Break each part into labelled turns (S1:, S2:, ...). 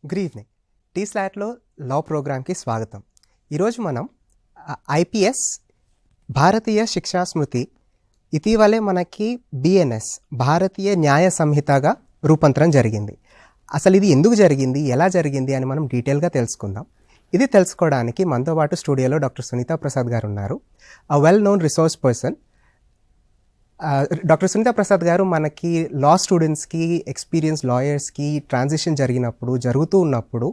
S1: Good evening. Tea స్లాట్లో లా ప్రోగ్రామ్కి స్వాగతం. ఈరోజు మనం ఐపీఎస్ భారతీయ శిక్షా స్మృతి ఇటీవలే మనకి బిఎన్ఎస్ భారతీయ న్యాయ సంహితగా రూపాంతరం జరిగింది. అసలు ఇది ఎందుకు జరిగింది, ఎలా జరిగింది అని మనం డీటెయిల్గా తెలుసుకుందాం. ఇది తెలుసుకోవడానికి మనతో పాటు స్టూడియోలో డాక్టర్ సునీతా ప్రసాద్ గారు ఉన్నారు, well known resource person. Doctor Sunita Prasad గారు మనకి లా స్టూడెంట్స్కి, ఎక్స్పీరియన్స్ లాయర్స్కి ట్రాన్సిషన్ జరుగుతూ ఉన్నప్పుడు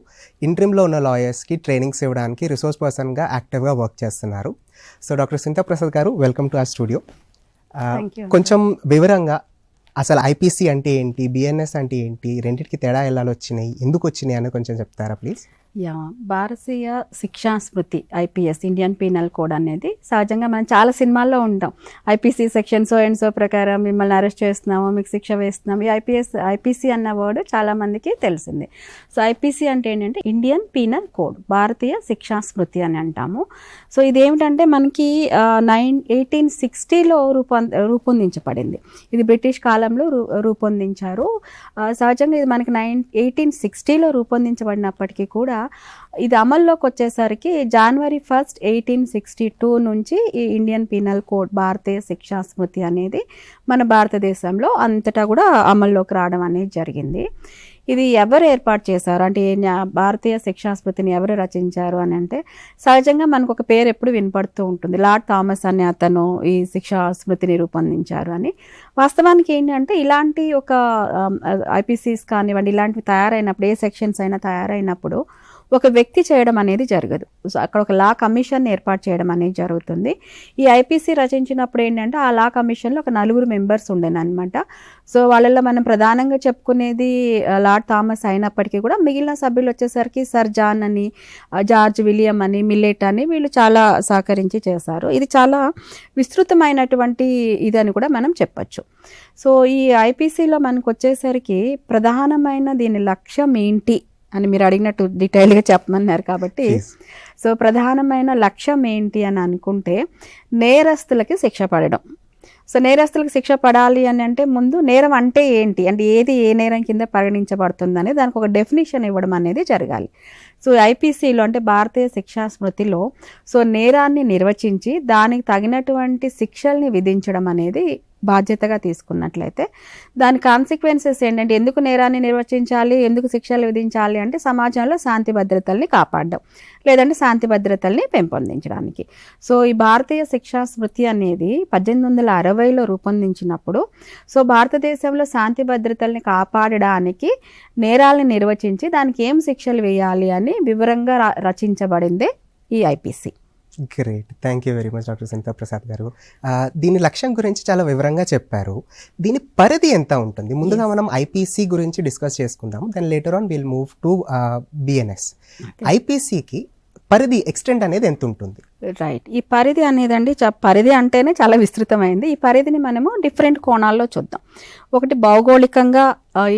S1: ఇంట్రీమ్లో ఉన్న లాయర్స్కి ట్రైనింగ్స్ ఇవ్వడానికి రిసోర్స్ పర్సన్గా యాక్టివ్గా వర్క్ చేస్తున్నారు. సో డాక్టర్ సునీతా ప్రసాద్ గారు, వెల్కమ్ టు అవర్ స్టూడియో. కొంచెం వివరంగా అసలు ఐపీసీ అంటే ఏంటి, బిఎన్ఎస్ అంటే ఏంటి, రెండింటికి తేడా ఎలా వచ్చినాయి, ఎందుకు వచ్చినాయి అని కొంచెం చెప్తారా ప్లీజ్?
S2: భారతీయ శిక్షా స్మృతి ఐపీఎస్, ఇండియన్ పీనల్ కోడ్ అనేది సహజంగా మనం చాలా సినిమాల్లో ఉంటాం. IPC section so and so ప్రకారం మిమ్మల్ని అరెస్ట్ చేస్తున్నాము, మీకు శిక్ష వేస్తున్నాము. ఈ ఐపీసీ అన్న వర్డ్ చాలా మందికి తెలిసింది. సో ఐపీసీ అంటే ఏంటంటే ఇండియన్ పీనల్ కోడ్, భారతీయ శిక్షా స్మృతి అని అంటాము. సో ఇదేమిటంటే మనకి 1860లో రూపొందించబడింది. ఇది బ్రిటిష్ కాలంలో రూపొందించారు. సహజంగా ఇది మనకి 1860లో రూపొందించబడినప్పటికీ కూడా ఇది అమల్లోకి వచ్చేసరికి January 1, 1862 నుంచి ఈ ఇండియన్ పీనల్ కోడ్, భారతీయ శిక్షా స్మృతి అనేది మన భారతదేశంలో అంతటా కూడా అమల్లోకి రావడం అనేది జరిగింది. ఇది ఎవరు ఏర్పాటు చేశారు అంటే, భారతీయ శిక్షా స్మృతిని ఎవరు రచించారు అని అంటే, సహజంగా మనకు ఒక పేరు ఎప్పుడు వినపడుతూ ఉంటుంది, లార్డ్ థామస్ అనే అతను ఈ శిక్షా స్మృతిని రూపొందించారు అని. వాస్తవానికి ఏంటంటే ఇలాంటి ఒక ఐపీసీస్ కానివ్వండి, ఇలాంటివి తయారైనప్పుడు, ఏ సెక్షన్స్ అయినా తయారైనప్పుడు ఒక వ్యక్తి చేయడం అనేది జరగదు. సో అక్కడ ఒక లా కమిషన్ ఏర్పాటు చేయడం అనేది జరుగుతుంది. ఈ ఐపీసీ రచించినప్పుడు ఏంటంటే ఆ లా కమిషన్లో ఒక 4 మెంబర్స్ ఉండేనమాట. సో వాళ్ళల్లో మనం ప్రధానంగా చెప్పుకునేది లార్డ్ థామస్ అయినప్పటికీ కూడా మిగిలిన సభ్యులు వచ్చేసరికి సర్ జాన్ అని, జార్జ్ విలియం అని, మిల్లెట్ అని, వీళ్ళు చాలా సహకరించి చేశారు. ఇది చాలా విస్తృతమైనటువంటి ఇదని కూడా మనం చెప్పచ్చు. సో ఈ ఐపీసీలో మనకు వచ్చేసరికి ప్రధానమైన దీని లక్ష్యం ఏంటి అని మీరు అడిగినట్టు డీటెయిల్గా చెప్పమన్నారు కాబట్టి, సో ప్రధానమైన లక్ష్యం ఏంటి అని అనుకుంటే నేరస్తులకి శిక్ష పడడం. సో నేరస్తులకు శిక్ష పడాలి అని అంటే ముందు నేరం అంటే ఏంటి, అంటే ఏది ఏ నేరం కింద పరిగణించబడుతుంది అనేది దానికి ఒక డెఫినేషన్ ఇవ్వడం అనేది జరగాలి. సో ఐపీసీలో అంటే భారతీయ శిక్షా స్మృతిలో సో నేరాన్ని నిర్వచించి దానికి తగినటువంటి శిక్షల్ని విధించడం అనేది బాధ్యతగా తీసుకున్నట్లయితే దాని కాన్సిక్వెన్సెస్ ఏంటంటే, ఎందుకు నేరాన్ని నిర్వచించాలి, ఎందుకు శిక్షలు విధించాలి అంటే సమాజంలో శాంతి భద్రతల్ని కాపాడడం, లేదంటే శాంతి భద్రతల్ని పెంపొందించడానికి. సో ఈ భారతీయ శిక్షా స్మృతి అనేది 1860లో రూపొందించినప్పుడు సో భారతదేశంలో శాంతి భద్రతల్ని కాపాడడానికి నేరాలను నిర్వచించి దానికి ఏం శిక్షలు వేయాలి అని వివరంగా రచించబడిందే ఈ IPC.
S1: Great, thank you very much doctor Sunita Prasad గారు. దీని లక్ష్యం గురించి చాలా వివరంగా చెప్పారు. దీని పరిధి ఎంత ఉంటుంది? ముందుగా మనం ఐపీసీ గురించి డిస్కస్ చేసుకుందాం, then later on will move to BNS. ఐపీసీకి పరిధి, ఎక్స్టెంట్ అనేది ఎంత ఉంటుంది?
S2: రైట్, ఈ పరిధి అనేదండి పరిధి అంటేనే చాలా విస్తృతమైంది. ఈ పరిధిని మనము డిఫరెంట్ కోణాల్లో చూద్దాం. ఒకటి భౌగోళికంగా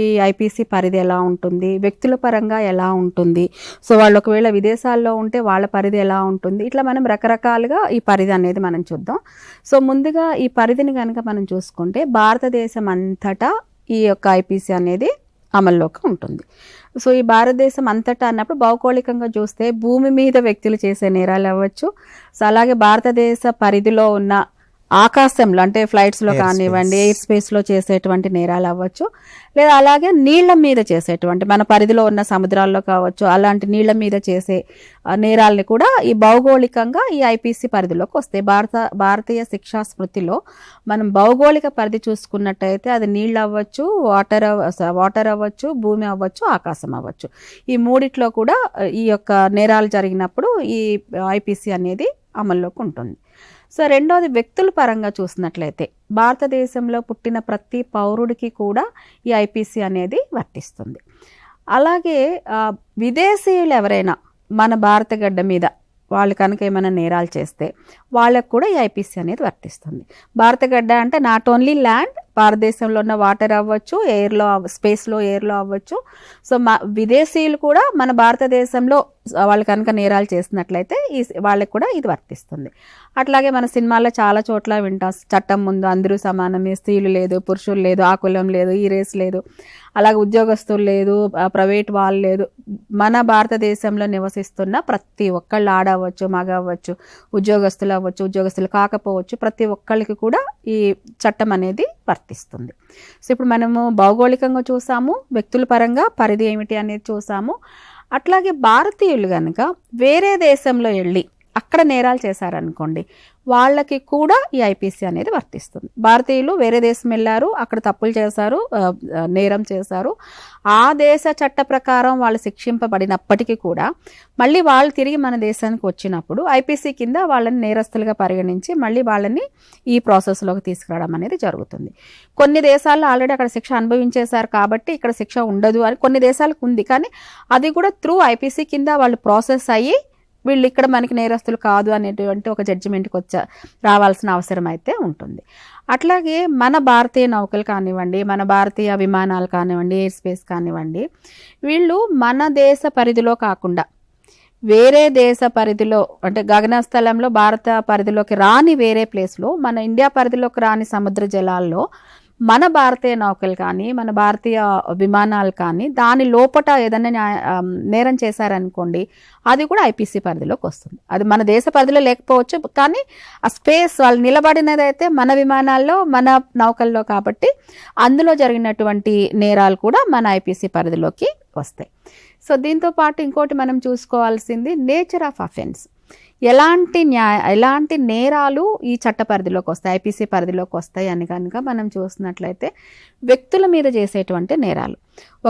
S2: ఈ ఐపీసీ పరిధి ఎలా ఉంటుంది, వ్యక్తుల పరంగా ఎలా ఉంటుంది, సో వాళ్ళు ఒకవేళ విదేశాల్లో ఉంటే వాళ్ళ పరిధి ఎలా ఉంటుంది, ఇట్లా మనం రకరకాలుగా ఈ పరిధి అనేది మనం చూద్దాం. సో ముందుగా ఈ పరిధిని కనుక మనం చూసుకుంటే భారతదేశం అంతటా ఈ యొక్క ఐపీసీ అనేది అమల్లోకి ఉంటుంది. సో ఈ భారతదేశం అంతటా అన్నప్పుడు భౌగోళికంగా చూస్తే భూమి మీద వ్యక్తులు చేసే నేరాలు అవ్వచ్చు. సో అలాగే భారతదేశ పరిధిలో ఉన్న ఆకాశంలో అంటే ఫ్లైట్స్లో కానివ్వండి, ఎయిర్ స్పేస్లో చేసేటువంటి నేరాలు అవ్వచ్చు, లేదా అలాగే నీళ్ల మీద చేసేటువంటి మన పరిధిలో ఉన్న సముద్రాల్లో కావచ్చు, అలాంటి నీళ్ల మీద చేసే నేరాలని కూడా ఈ భౌగోళికంగా ఈ ఐపీసీ పరిధిలోకి వస్తాయి. భారతీయ శిక్షా స్మృతిలో మనం భౌగోళిక పరిధి చూసుకున్నట్టయితే అది నీళ్ళు అవ్వచ్చు, వాటర్ అవ్వచ్చు, భూమి అవ్వచ్చు, ఆకాశం అవ్వచ్చు. ఈ మూడిట్లో కూడా ఈ యొక్క నేరాలు జరిగినప్పుడు ఈ ఐపీసీ అనేది అమల్లోకి ఉంటుంది. సో రెండోది వ్యక్తుల పరంగా చూసినట్లయితే భారతదేశంలో పుట్టిన ప్రతి పౌరుడికి కూడా ఈ ఐపీసీ అనేది వర్తిస్తుంది. అలాగే విదేశీయులు ఎవరైనా మన భారత గడ్డ మీద వాళ్ళు కనుక ఏమైనా నేరాలు చేస్తే వాళ్ళకు కూడా ఈ ఐపీసీ అనేది వర్తిస్తుంది. భారత గడ్డ అంటే నాట్ ఓన్లీ ల్యాండ్ భారతదేశంలో ఉన్న వాటర్ అవ్వచ్చు, ఎయిర్లో స్పేస్లో ఎయిర్లో అవ్వచ్చు. సో విదేశీయులు కూడా మన భారతదేశంలో వాళ్ళు కనుక నేరాలు చేసినట్లయితే వాళ్ళకి కూడా ఇది వర్తిస్తుంది. అట్లాగే మన సినిమాల్లో చాలా చోట్ల వింటాం, చట్టం ముందు అందరూ సమానమే, స్త్రీలు లేదు, పురుషులు లేదు, ఆ కులం లేదు, ఈ రేస్ లేదు, అలాగే ఉద్యోగస్తులు లేదు, ప్రైవేట్ వాళ్ళు లేదు. మన భారతదేశంలో నివసిస్తున్న ప్రతి ఒక్కళ్ళు ఆడ అవ్వచ్చు, మగ అవ్వచ్చు, ఉద్యోగస్తులు అవ్వచ్చు, ఉద్యోగస్తులు కాకపోవచ్చు, ప్రతి ఒక్కళ్ళకి కూడా ఈ చట్టం అనేది వర్తిస్తుంది. సో ఇప్పుడు మనము భౌగోళికంగా చూసాము, వ్యక్తుల పరంగా పరిధి ఏమిటి అనేది చూసాము. అట్లాగే భారతీయులు కనుక వేరే దేశంలో వెళ్ళి అక్కడ నేరాలు చేశారనుకోండి, వాళ్ళకి కూడా ఈ ఐపీసీ అనేది వర్తిస్తుంది. భారతీయులు వేరే దేశం వెళ్ళారు, అక్కడ తప్పులు చేశారు, నేరం చేశారు, ఆ దేశ చట్ట ప్రకారం వాళ్ళు శిక్షింపబడినప్పటికీ కూడా మళ్ళీ వాళ్ళు తిరిగి మన దేశానికి వచ్చినప్పుడు ఐపీసీ కింద వాళ్ళని నేరస్తులుగా పరిగణించి మళ్ళీ వాళ్ళని ఈ ప్రాసెస్లోకి తీసుకురావడం అనేది జరుగుతుంది. కొన్ని దేశాల్లో ఆల్రెడీ అక్కడ శిక్ష అనుభవించేశారు కాబట్టి ఇక్కడ శిక్ష ఉండదు అని కొన్ని దేశాలకు ఉంది, కానీ అది కూడా త్రూ ఐపీసీ కింద వాళ్ళు ప్రాసెస్ అయ్యి వీళ్ళు ఇక్కడ మనకి నేరస్తులు కాదు అనేటువంటి ఒక జడ్జిమెంట్కి రావాల్సిన అవసరం అయితే ఉంటుంది. అట్లాగే మన భారతీయ నౌకలు కానివ్వండి, మన భారతీయ విమానాలు కానివ్వండి, ఎయిర్ స్పేస్ కానివ్వండి, వీళ్ళు మన దేశ పరిధిలో కాకుండా వేరే దేశ పరిధిలో అంటే గగనస్థలంలో భారత పరిధిలోకి రాని వేరే ప్లేస్లో, మన ఇండియా పరిధిలోకి రాని సముద్ర జలాల్లో మన భారతీయ నౌకలు కానీ మన భారతీయ విమానాలు కానీ దాని లోపట ఏదైనా నేరం చేశారనుకోండి, అది కూడా ఐపీసీ పరిధిలోకి వస్తుంది. అది మన దేశ పరిధిలో లేకపోవచ్చు, కానీ ఆ స్పేస్ వాళ్ళు నిలబడినది అయితే మన విమానాల్లో మన నౌకల్లో కాబట్టి అందులో జరిగినటువంటి నేరాలు కూడా మన ఐపీసీ పరిధిలోకి వస్తాయి. సో దీంతో పాటు ఇంకోటి మనం చూసుకోవాల్సింది నేచర్ ఆఫ్ అఫెన్స్. ఎలాంటి నేరాలు ఈ చట్ట పరిధిలోకి వస్తాయి, ఐపీసీ పరిధిలోకి వస్తాయి అని కనుక మనం చూసినట్లయితే వ్యక్తుల మీద చేసేటువంటి నేరాలు,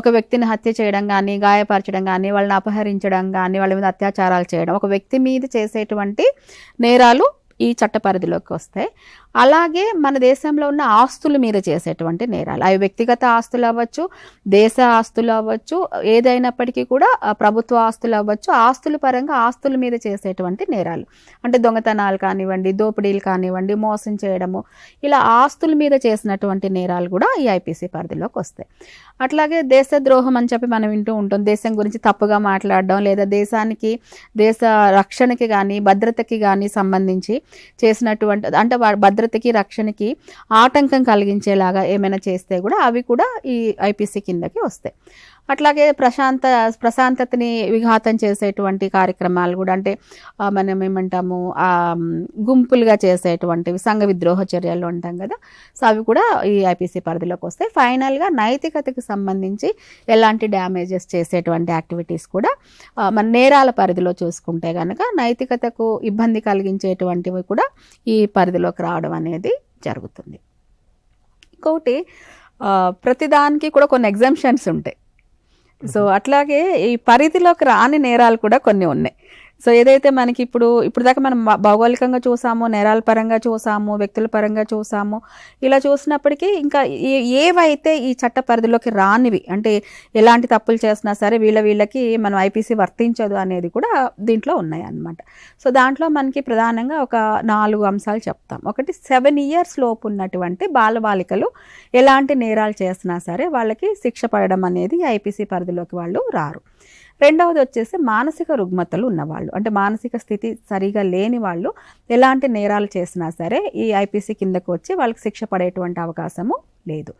S2: ఒక వ్యక్తిని హత్య చేయడం కానీ, గాయపరచడం కానీ, వాళ్ళని అపహరించడం కానీ, వాళ్ళ మీద అత్యాచారాలు చేయడం, ఒక వ్యక్తి మీద చేసేటువంటి నేరాలు ఈ చట్ట పరిధిలోకి వస్తాయి. అలాగే మన దేశంలో ఉన్న ఆస్తుల మీద చేసేటువంటి నేరాలు, అవి వ్యక్తిగత ఆస్తులు అవ్వచ్చు, దేశ ఆస్తులు అవ్వచ్చు, ఏదైనప్పటికీ కూడా ప్రభుత్వ ఆస్తులు అవ్వచ్చు, ఆస్తుల పరంగా ఆస్తుల మీద చేసేటువంటి నేరాలు అంటే దొంగతనాలు కానివ్వండి, దోపిడీలు కానివ్వండి, మోసం చేయడము, ఇలా ఆస్తుల మీద చేసినటువంటి నేరాలు కూడా ఈ ఐపీసీ పరిధిలోకి వస్తాయి. అట్లాగే దేశద్రోహం అని చెప్పి మనం వింటూ ఉంటాం, దేశం గురించి తప్పుగా మాట్లాడడం లేదా దేశానికి దేశ రక్షణకి కానీ భద్రతకి కానీ సంబంధించి చేసినటువంటి అంటే భద్రతకి రక్షణకి ఆటంకం కలిగించేలాగా ఏమైనా చేస్తే కూడా అవి కూడా ఈ ఐపీసీ కిందకి వస్తాయి. అట్లాగే ప్రశాంతతని విఘాతం చేసేటువంటి కార్యక్రమాలు కూడా అంటే మనం ఏమంటాము గుంపులుగా చేసేటువంటివి సంఘ విద్రోహ చర్యలు ఉంటాం కదా, సో అవి కూడా ఈ ఐపీసీ పరిధిలోకి వస్తాయి. ఫైనల్గా నైతికతకు సంబంధించి ఎలాంటి డ్యామేజెస్ చేసేటువంటి యాక్టివిటీస్ కూడా మన నేరాల పరిధిలో చూసుకుంటే కనుక నైతికతకు ఇబ్బంది కలిగించేటువంటివి కూడా ఈ పరిధిలోకి రావడం అనేది జరుగుతుంది. ఇంకొకటి ప్రతిదానికి కూడా కొన్ని ఎగ్జంప్షన్స్ ఉంటాయి. సో అట్లాగే ఈ పరిధిలోకి రాని నేరాలు కూడా కొన్ని ఉన్నాయి. సో ఏదైతే మనకి ఇప్పుడు దాకా మనం భౌగోళికంగా చూసాము, నేరాల పరంగా చూసాము, వ్యక్తుల పరంగా చూసాము, ఇలా చూసినప్పటికీ ఇంకా ఏవైతే ఈ చట్ట పరిధిలోకి రానివి అంటే ఎలాంటి తప్పులు చేసినా సరే వీళ్ళకి మనం ఐపీసీ వర్తించదు అనేది కూడా దీంట్లో ఉన్నాయి అన్నమాట. సో దాంట్లో మనకి ప్రధానంగా ఒక 4 అంశాలు చెప్తాం. ఒకటి 7 years లోపు ఉన్నటువంటి బాలబాలికలు ఎలాంటి నేరాలు చేసినా సరే వాళ్ళకి శిక్ష పడడం అనేది ఐపీసీ పరిధిలోకి వాళ్ళు రారు. రెండవది వచ్చేసి మానసిక రుగ్మతలు ఉన్నవాళ్ళు అంటే మానసిక స్థితి సరిగా లేని వాళ్ళు ఎలాంటి నేరాలు చేసినా సరే ఈ ఐపీసీ కిందకు వచ్చి వాళ్ళకి శిక్ష పడేటువంటి అవకాశము లేదు.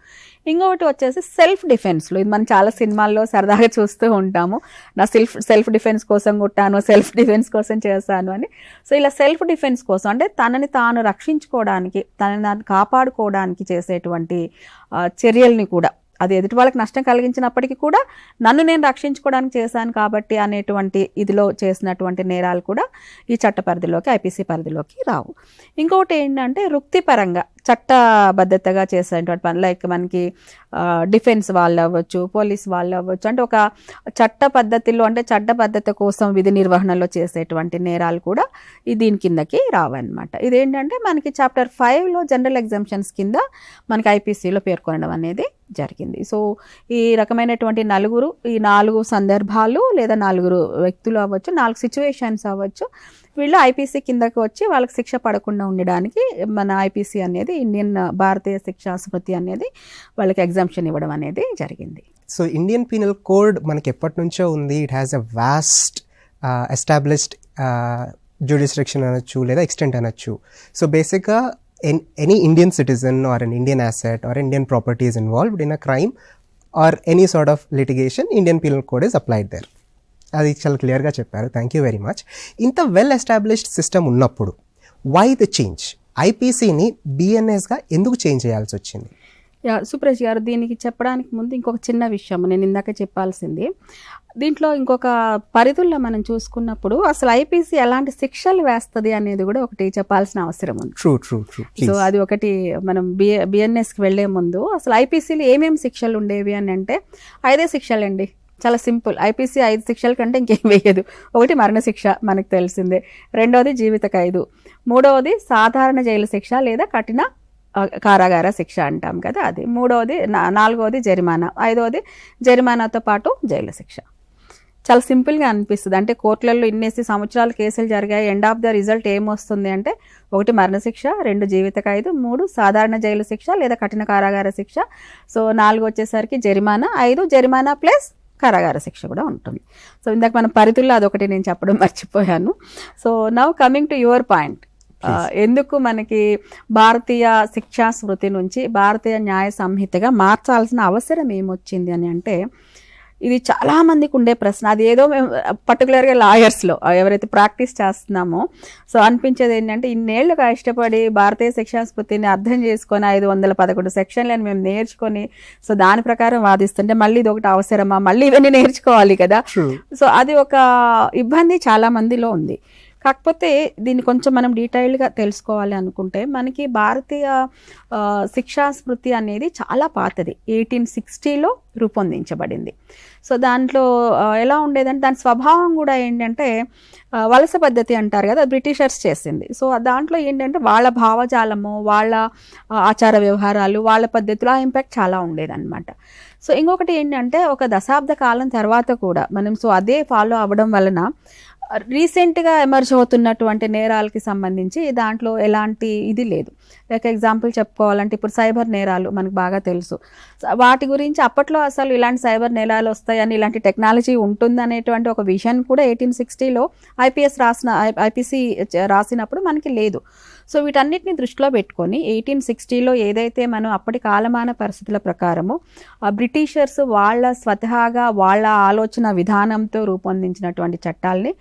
S2: ఇంకొకటి వచ్చేసి సెల్ఫ్ డిఫెన్స్లో, ఇది మనం చాలా సినిమాల్లో సరదాగా చూస్తూ ఉంటాము, నా సెల్ఫ్ డిఫెన్స్ కోసం కొట్టాను, సెల్ఫ్ డిఫెన్స్ కోసం చేశాను అని. సో ఇలా సెల్ఫ్ డిఫెన్స్ కోసం అంటే తనని తాను రక్షించుకోవడానికి, తనని కాపాడుకోవడానికి చేసేటువంటి చర్యల్ని కూడా అది ఎదుటి వాళ్ళకి నష్టం కలిగించినప్పటికీ కూడా నన్ను నేను రక్షించుకోవడానికి చేశాను కాబట్టి అనేటువంటి ఇదిలో చేసినటువంటి నేరాలు కూడా ఈ చట్ట పరిధిలోకి ఐపీసీ పరిధిలోకి రావు. ఇంకొకటి ఏంటంటే వృత్తిపరంగా చట్టబద్ధతగా చేసేటువంటి పని లైక్ మనకి డిఫెన్స్ వాళ్ళు అవ్వచ్చు, పోలీస్ వాళ్ళు అవ్వచ్చు, అంటే ఒక చట్ట పద్ధతిలో అంటే చట్ట పద్ధతి కోసం విధి నిర్వహణలో చేసేటువంటి నేరాలు కూడా దీని కిందకి రావన్నమాట. ఇదేంటంటే మనకి చాప్టర్ 5లో జనరల్ ఎగ్జామ్షన్స్ కింద మనకి ఐపీసీలో పేర్కొనడం అనేది జరిగింది. సో ఈ రకమైనటువంటి ఈ 4 సందర్భాలు లేదా 4 వ్యక్తులు అవ్వచ్చు, 4 సిచ్యువేషన్స్ అవ్వచ్చు, వీళ్ళు ఐపీసీ కిందకి వచ్చి వాళ్ళకి శిక్ష పడకుండా ఉండడానికి మన ఐపీసీ అనేది భారతీయ శిక్షా స్మృతి అనేది వాళ్ళకి ఎగ్జామ్షన్ ఇవ్వడం అనేది జరిగింది.
S1: సో ఇండియన్ పీనల్ కోడ్ మనకి ఎప్పటి నుంచో ఉంది. It has a vast established jurisdiction అనొచ్చు లేదా ఎక్స్టెంట్ అనొచ్చు. సో బేసిక్గా any Indian citizen or an Indian asset or Indian property is involved in a crime or any sort of litigation, Indian Penal Code is applied there. అది చాలా క్లియర్గా చెప్పారు. Thank you very much. ఇంత well established system ఉన్నప్పుడు why the change? ఐపీసీని బిఎన్ఎస్గా ఎందుకు change చేయాల్సి వచ్చింది?
S2: సుప్రేష్ గారు, దీనికి చెప్పడానికి ముందు ఇంకొక చిన్న విషయం నేను ఇందాక చెప్పాల్సింది. దీంట్లో ఇంకొక పరిధుల్లో మనం చూసుకున్నప్పుడు అసలు ఐపీసీ ఎలాంటి శిక్షలు వేస్తుంది అనేది కూడా ఒకటి చెప్పాల్సిన అవసరం ఉంది. సో అది ఒకటి మనం బిఎన్ఎస్కి వెళ్లే ముందు అసలు ఐపీసీలో ఏమేమి శిక్షలు ఉండేవి అని అంటే 5 శిక్షలండి. చాలా సింపుల్. ఐపీసీ 5 శిక్షల కంటే ఇంకేం వేయదు. ఒకటి మరణశిక్ష మనకు తెలిసిందే, రెండవది జీవిత ఖైదు, మూడవది సాధారణ జైలు శిక్ష లేదా కఠిన కారాగార శిక్ష అంటాం కదా అది, మూడవది, నాలుగవది జరిమానా, ఐదవది జరిమానాతో పాటు జైలు శిక్ష. చాలా సింపుల్గా అనిపిస్తుంది. అంటే కోర్టులలో ఇన్నేసి సంవత్సరాలు కేసులు జరిగాయి, ఎండ్ ఆఫ్ ద రిజల్ట్ ఏమొస్తుంది అంటే 1 మరణశిక్ష, 2 జీవిత ఖైదు, 3 సాధారణ జైలు శిక్ష లేదా కఠిన కారాగార శిక్ష, సో 4 వచ్చేసరికి జరిమానా, 5 జరిమానా ప్లస్ కారాగార శిక్ష కూడా ఉంటుంది. సో ఇందాక మన పరిధుల్లో అదొకటి నేను చెప్పడం మర్చిపోయాను. So now coming to your point, ఎందుకు మనకి భారతీయ శిక్షా స్మృతి నుంచి భారతీయ న్యాయ సంహితగా మార్చాల్సిన అవసరం ఏమొచ్చింది అని అంటే, ఇది చాలా మందికి ఉండే ప్రశ్న. అది ఏదో మేము పర్టికులర్గా లాయర్స్లో ఎవరైతే ప్రాక్టీస్ చేస్తున్నామో సో అనిపించేది ఏంటంటే, ఇన్నేళ్లుగా ఇష్టపడి భారతీయ శిక్షా స్మృతిని అర్థం చేసుకొని 511 సెక్షన్లను మేము నేర్చుకొని సో దాని ప్రకారం వాదిస్తుంటే మళ్ళీ ఇది ఒకటి అవసరమా, మళ్ళీ ఇవన్నీ నేర్చుకోవాలి కదా. సో అది ఒక ఇబ్బంది చాలా మందిలో ఉంది. కాకపోతే దీన్ని కొంచెం మనం డీటెయిల్డ్గా తెలుసుకోవాలి అనుకుంటే, మనకి భారతీయ శిక్షా స్మృతి అనేది చాలా పాతది, 1860లో రూపొందించబడింది. సో దాంట్లో ఎలా ఉండేదంటే, దాని స్వభావం కూడా ఏంటంటే వలస పద్ధతి అంటారు కదా, బ్రిటిషర్స్ చేసింది. సో దాంట్లో ఏంటంటే వాళ్ళ భావజాలము, వాళ్ళ ఆచార వ్యవహారాలు, వాళ్ళ పద్ధతులు, ఆ ఇంపాక్ట్ చాలా ఉండేదన్నమాట. సో ఇంకొకటి ఏంటంటే, ఒక దశాబ్ద కాలం తర్వాత కూడా మనం సో అదే ఫాలో అవ్వడం వలన రీసెంట్గా ఎమర్జ్ అవుతున్నటువంటి నేరాలకి సంబంధించి దాంట్లో ఎలాంటి ఇది లేదు. లైక్ ఎగ్జాంపుల్ చెప్పుకోవాలంటే, ఇప్పుడు సైబర్ నేరాలు మనకు బాగా తెలుసు. వాటి గురించి అప్పట్లో అసలు ఇలాంటి సైబర్ నేరాలు వస్తాయని, ఇలాంటి టెక్నాలజీ ఉంటుంది అనేటువంటి ఒక విజన్ కూడా 1860లో ఐపీసీ రాసినప్పుడు మనకి లేదు. సో వీటన్నిటిని దృష్టిలో పెట్టుకొని 1860లో ఏదైతే మనం అప్పటి కాలమాన పరిస్థితుల ప్రకారము బ్రిటిషర్స్ వాళ్ళ స్వతహాగా వాళ్ళ ఆలోచన విధానంతో రూపొందించినటువంటి చట్టాలని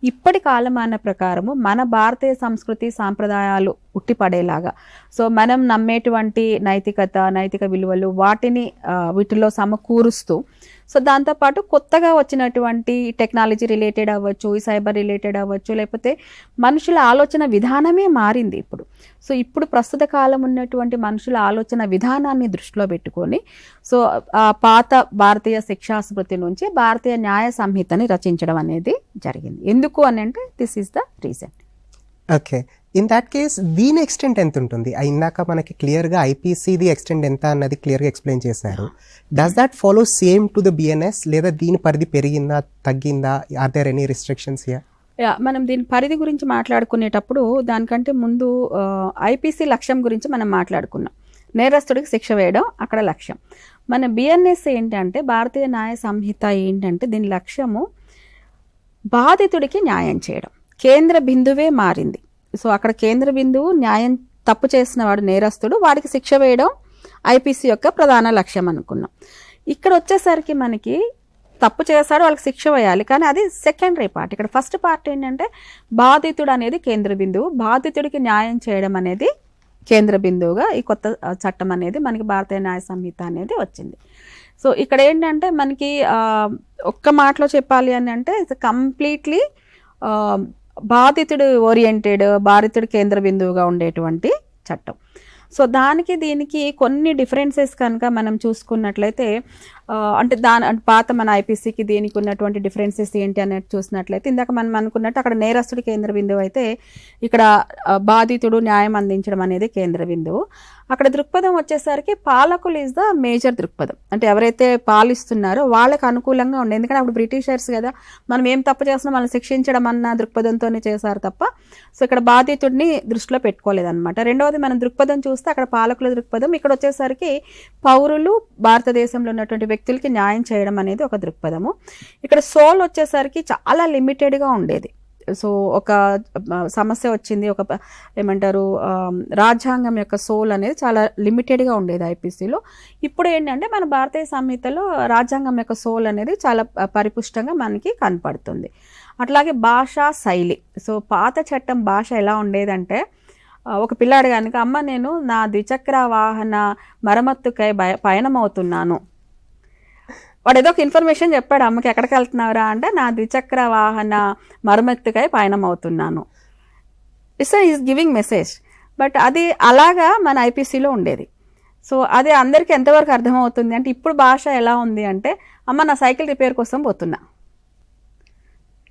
S2: ఇప్పటి కాలమాన ప్రకారము మన భారతీయ సంస్కృతి సాంప్రదాయాలు ఉట్టిపడేలాగా, సో మనం నమ్మేటువంటి నైతిక విలువలు వాటిని వీటిలో సమకూరుస్తూ, సో దాంతోపాటు కొత్తగా వచ్చినటువంటి టెక్నాలజీ రిలేటెడ్ అవ్వచ్చు, సైబర్ రిలేటెడ్ అవ్వచ్చు, లేకపోతే మనుషుల ఆలోచన విధానమే మారింది ఇప్పుడు. సో ఇప్పుడు ప్రస్తుత కాలం ఉన్నటువంటి మనుషుల ఆలోచన విధానాన్ని దృష్టిలో పెట్టుకొని సో ఆ పాత భారతీయ శిక్షా స్మృతి నుంచి భారతీయ న్యాయ సంహితని రచించడం అనేది జరిగింది. ఎందుకు అని అంటే, this is the reason.
S1: Okay, in that case దీని ఎక్స్టెంట్ ఎంత ఉంటుంది? ఇందాక మనకి క్లియర్గా ఐపీసీది ఎక్స్టెంట్ ఎంత అన్నది క్లియర్గా ఎక్స్ప్లెయిన్ చేశారు. Does that follow same to the BNS, లేదా దీని పరిధి పెరిగిందా తగ్గిందా? Are there any restrictions here?
S2: మనం దీని పరిధి గురించి మాట్లాడుకునేటప్పుడు దానికంటే ముందు ఐపీసీ లక్ష్యం గురించి మనం మాట్లాడుకున్నాం. నేరస్తుడికి శిక్ష వేయడం అక్కడ లక్ష్యం. మన బిఎన్ఎస్ ఏంటంటే, భారతీయ న్యాయ సంహిత ఏంటంటే, దీని లక్ష్యము బాధితుడికి న్యాయం చేయడం. కేంద్ర బిందువే మారింది. సో అక్కడ కేంద్ర బిందువు న్యాయం, తప్పు చేసిన వాడు నేరస్తుడు, వాడికి శిక్ష వేయడం ఐపీసీ యొక్క ప్రధాన లక్ష్యం అనుకున్నాం. ఇక్కడ వచ్చేసరికి మనకి తప్పు చేశాడు, వాళ్ళకి శిక్ష వేయాలి, కానీ అది సెకండరీ పార్ట్. ఇక్కడ ఫస్ట్ పార్ట్ ఏంటంటే, బాధితుడు అనేది కేంద్ర బిందువు, బాధితుడికి న్యాయం చేయడం అనేది కేంద్ర బిందువుగా ఈ కొత్త చట్టం అనేది మనకి భారతీయ న్యాయ సంహిత అనేది వచ్చింది. సో ఇక్కడ ఏంటంటే మనకి ఒక్క మాటలో చెప్పాలి అని అంటే, కంప్లీట్లీ బాధితుడు ఓరియంటెడ్, బాధితుడు కేంద్ర బిందువుగా ఉండేటువంటి చట్టం. సో దానికి దీనికి కొన్ని డిఫరెన్సెస్ కనుక మనం చూసుకున్నట్లయితే, అంటే పాత మన ఐపీసీకి దీనికి ఉన్నటువంటి డిఫరెన్సెస్ ఏంటి అనేది చూసినట్లయితే ఇందాక మనం అనుకున్నట్టు అక్కడ నేరస్తుడి కేంద్ర బిందువు అయితే ఇక్కడ బాధితుడు న్యాయం అందించడం అనేది కేంద్ర బిందువు. అక్కడ దృక్పథం వచ్చేసరికి పాలకులు ఈజ్ ద మేజర్ దృక్పథం. అంటే ఎవరైతే పాలిస్తున్నారో వాళ్ళకి అనుకూలంగా ఉండే, ఎందుకంటే అప్పుడు బ్రిటిషర్స్ కదా, మనం ఏం తప్పు చేస్తున్నాం మనం శిక్షించడం అన్న దృక్పథంతోనే చేశారు తప్ప సో ఇక్కడ బాధితుడిని దృష్టిలో పెట్టుకోలేదన్నమాట. రెండవది మనం దృక్పథం చూస్తే అక్కడ పాలకుల దృక్పథం, ఇక్కడ వచ్చేసరికి పౌరులు భారతదేశంలో ఉన్నటువంటి వ్యక్తులకి న్యాయం చేయడం అనేది ఒక దృక్పథము. ఇక్కడ సోల్ వచ్చేసరికి చాలా లిమిటెడ్గా ఉండేది. సో ఒక సమస్య వచ్చింది, ఒక ఏమంటారు రాజ్యాంగం యొక్క సోల్ అనేది చాలా లిమిటెడ్గా ఉండేది ఐపీసీలో. ఇప్పుడు ఏంటంటే మన భారతీయ సంహితలో రాజ్యాంగం యొక్క సోల్ అనేది చాలా పరిపుష్టంగా మనకి కనపడుతుంది. అట్లాగే భాషా శైలి. సో పాత చట్టం భాష ఎలా ఉండేదంటే ఒక పిల్లాడు కనుక అమ్మ నేను నా ద్విచక్ర వాహన మరమ్మతుకై పయనమవుతున్నాను, వాడు ఏదో ఒక ఇన్ఫర్మేషన్ చెప్పాడు అమ్మకి, ఎక్కడికి వెళ్తున్నావురా అంటే నా ద్విచక్ర వాహన మరమ్మతుకై పయనమవుతున్నాను. It's is giving message. But అది అలాగా మన ఐపీసీలో ఉండేది. సో అది అందరికీ ఎంతవరకు అర్థమవుతుంది అంటే ఇప్పుడు భాష ఎలా ఉంది అంటే అమ్మ నా సైకిల్ రిపేర్ కోసం పోతున్నా.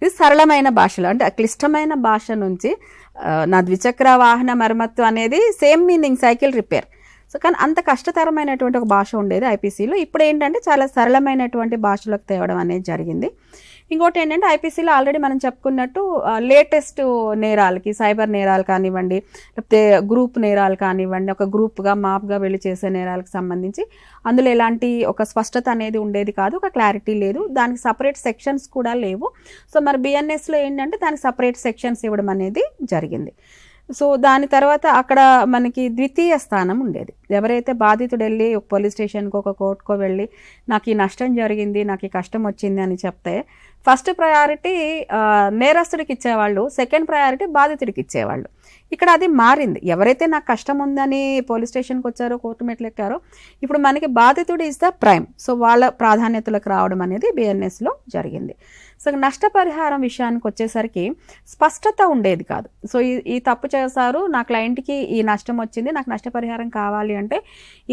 S2: ఇది సరళమైన భాషలో, అంటే క్లిష్టమైన భాష నుంచి నా ద్విచక్ర వాహన మరమ్మత్తు అనేది same meaning cycle repair. So కానీ అంత కష్టతరమైనటువంటి ఒక భాష ఉండేది ఐపీసీలో. ఇప్పుడు ఏంటంటే చాలా సరళమైనటువంటి భాషలోకి తేవడం అనేది జరిగింది. ఇంకోటి ఏంటంటే ఐపీసీలో ఆల్రెడీ మనం చెప్పుకున్నట్టు లేటెస్ట్ నేరాలకి, సైబర్ నేరాలు కానివ్వండి, లేకపోతే గ్రూప్ నేరాలు కానివ్వండి, ఒక గ్రూప్గా మాప్గా వెళ్ళి చేసే నేరాలకు సంబంధించి అందులో ఎలాంటి ఒక స్పష్టత అనేది ఉండేది కాదు, ఒక క్లారిటీ లేదు, దానికి సపరేట్ సెక్షన్స్ కూడా లేవు. సో మరి బిఎన్ఎస్లో ఏంటంటే దానికి సపరేట్ సెక్షన్స్ ఇవ్వడం అనేది జరిగింది. సో దాని తర్వాత అక్కడ మనకి ద్వితీయ స్థానం ఉండేది. ఎవరైతే బాధితుడు వెళ్ళి ఒక పోలీస్ స్టేషన్కో ఒక కోర్టుకో వెళ్ళి నాకు ఈ నష్టం జరిగింది, నాకు ఈ కష్టం వచ్చింది అని చెప్తే ఫస్ట్ ప్రయారిటీ నేరస్తుడికి ఇచ్చేవాళ్ళు, సెకండ్ ప్రయారిటీ బాధితుడికి ఇచ్చేవాళ్ళు. ఇక్కడ అది మారింది. ఎవరైతే నాకు కష్టం ఉందని పోలీస్ స్టేషన్కి వచ్చారో, కోర్టు మెట్లు ఎక్కారో, ఇప్పుడు మనకి బాధితుడు ఈజ్ ద ప్రైమ్. సో వాళ్ళ ప్రాధాన్యతలకు రావడం అనేది బిఎన్ఎస్లో జరిగింది. సో నష్టపరిహారం విషయానికి వచ్చేసరికి స్పష్టత ఉండేది కాదు. సో ఈ తప్పు చేశారు, నా క్లయింట్కి ఈ నష్టం వచ్చింది, నాకు నష్టపరిహారం కావాలి అంటే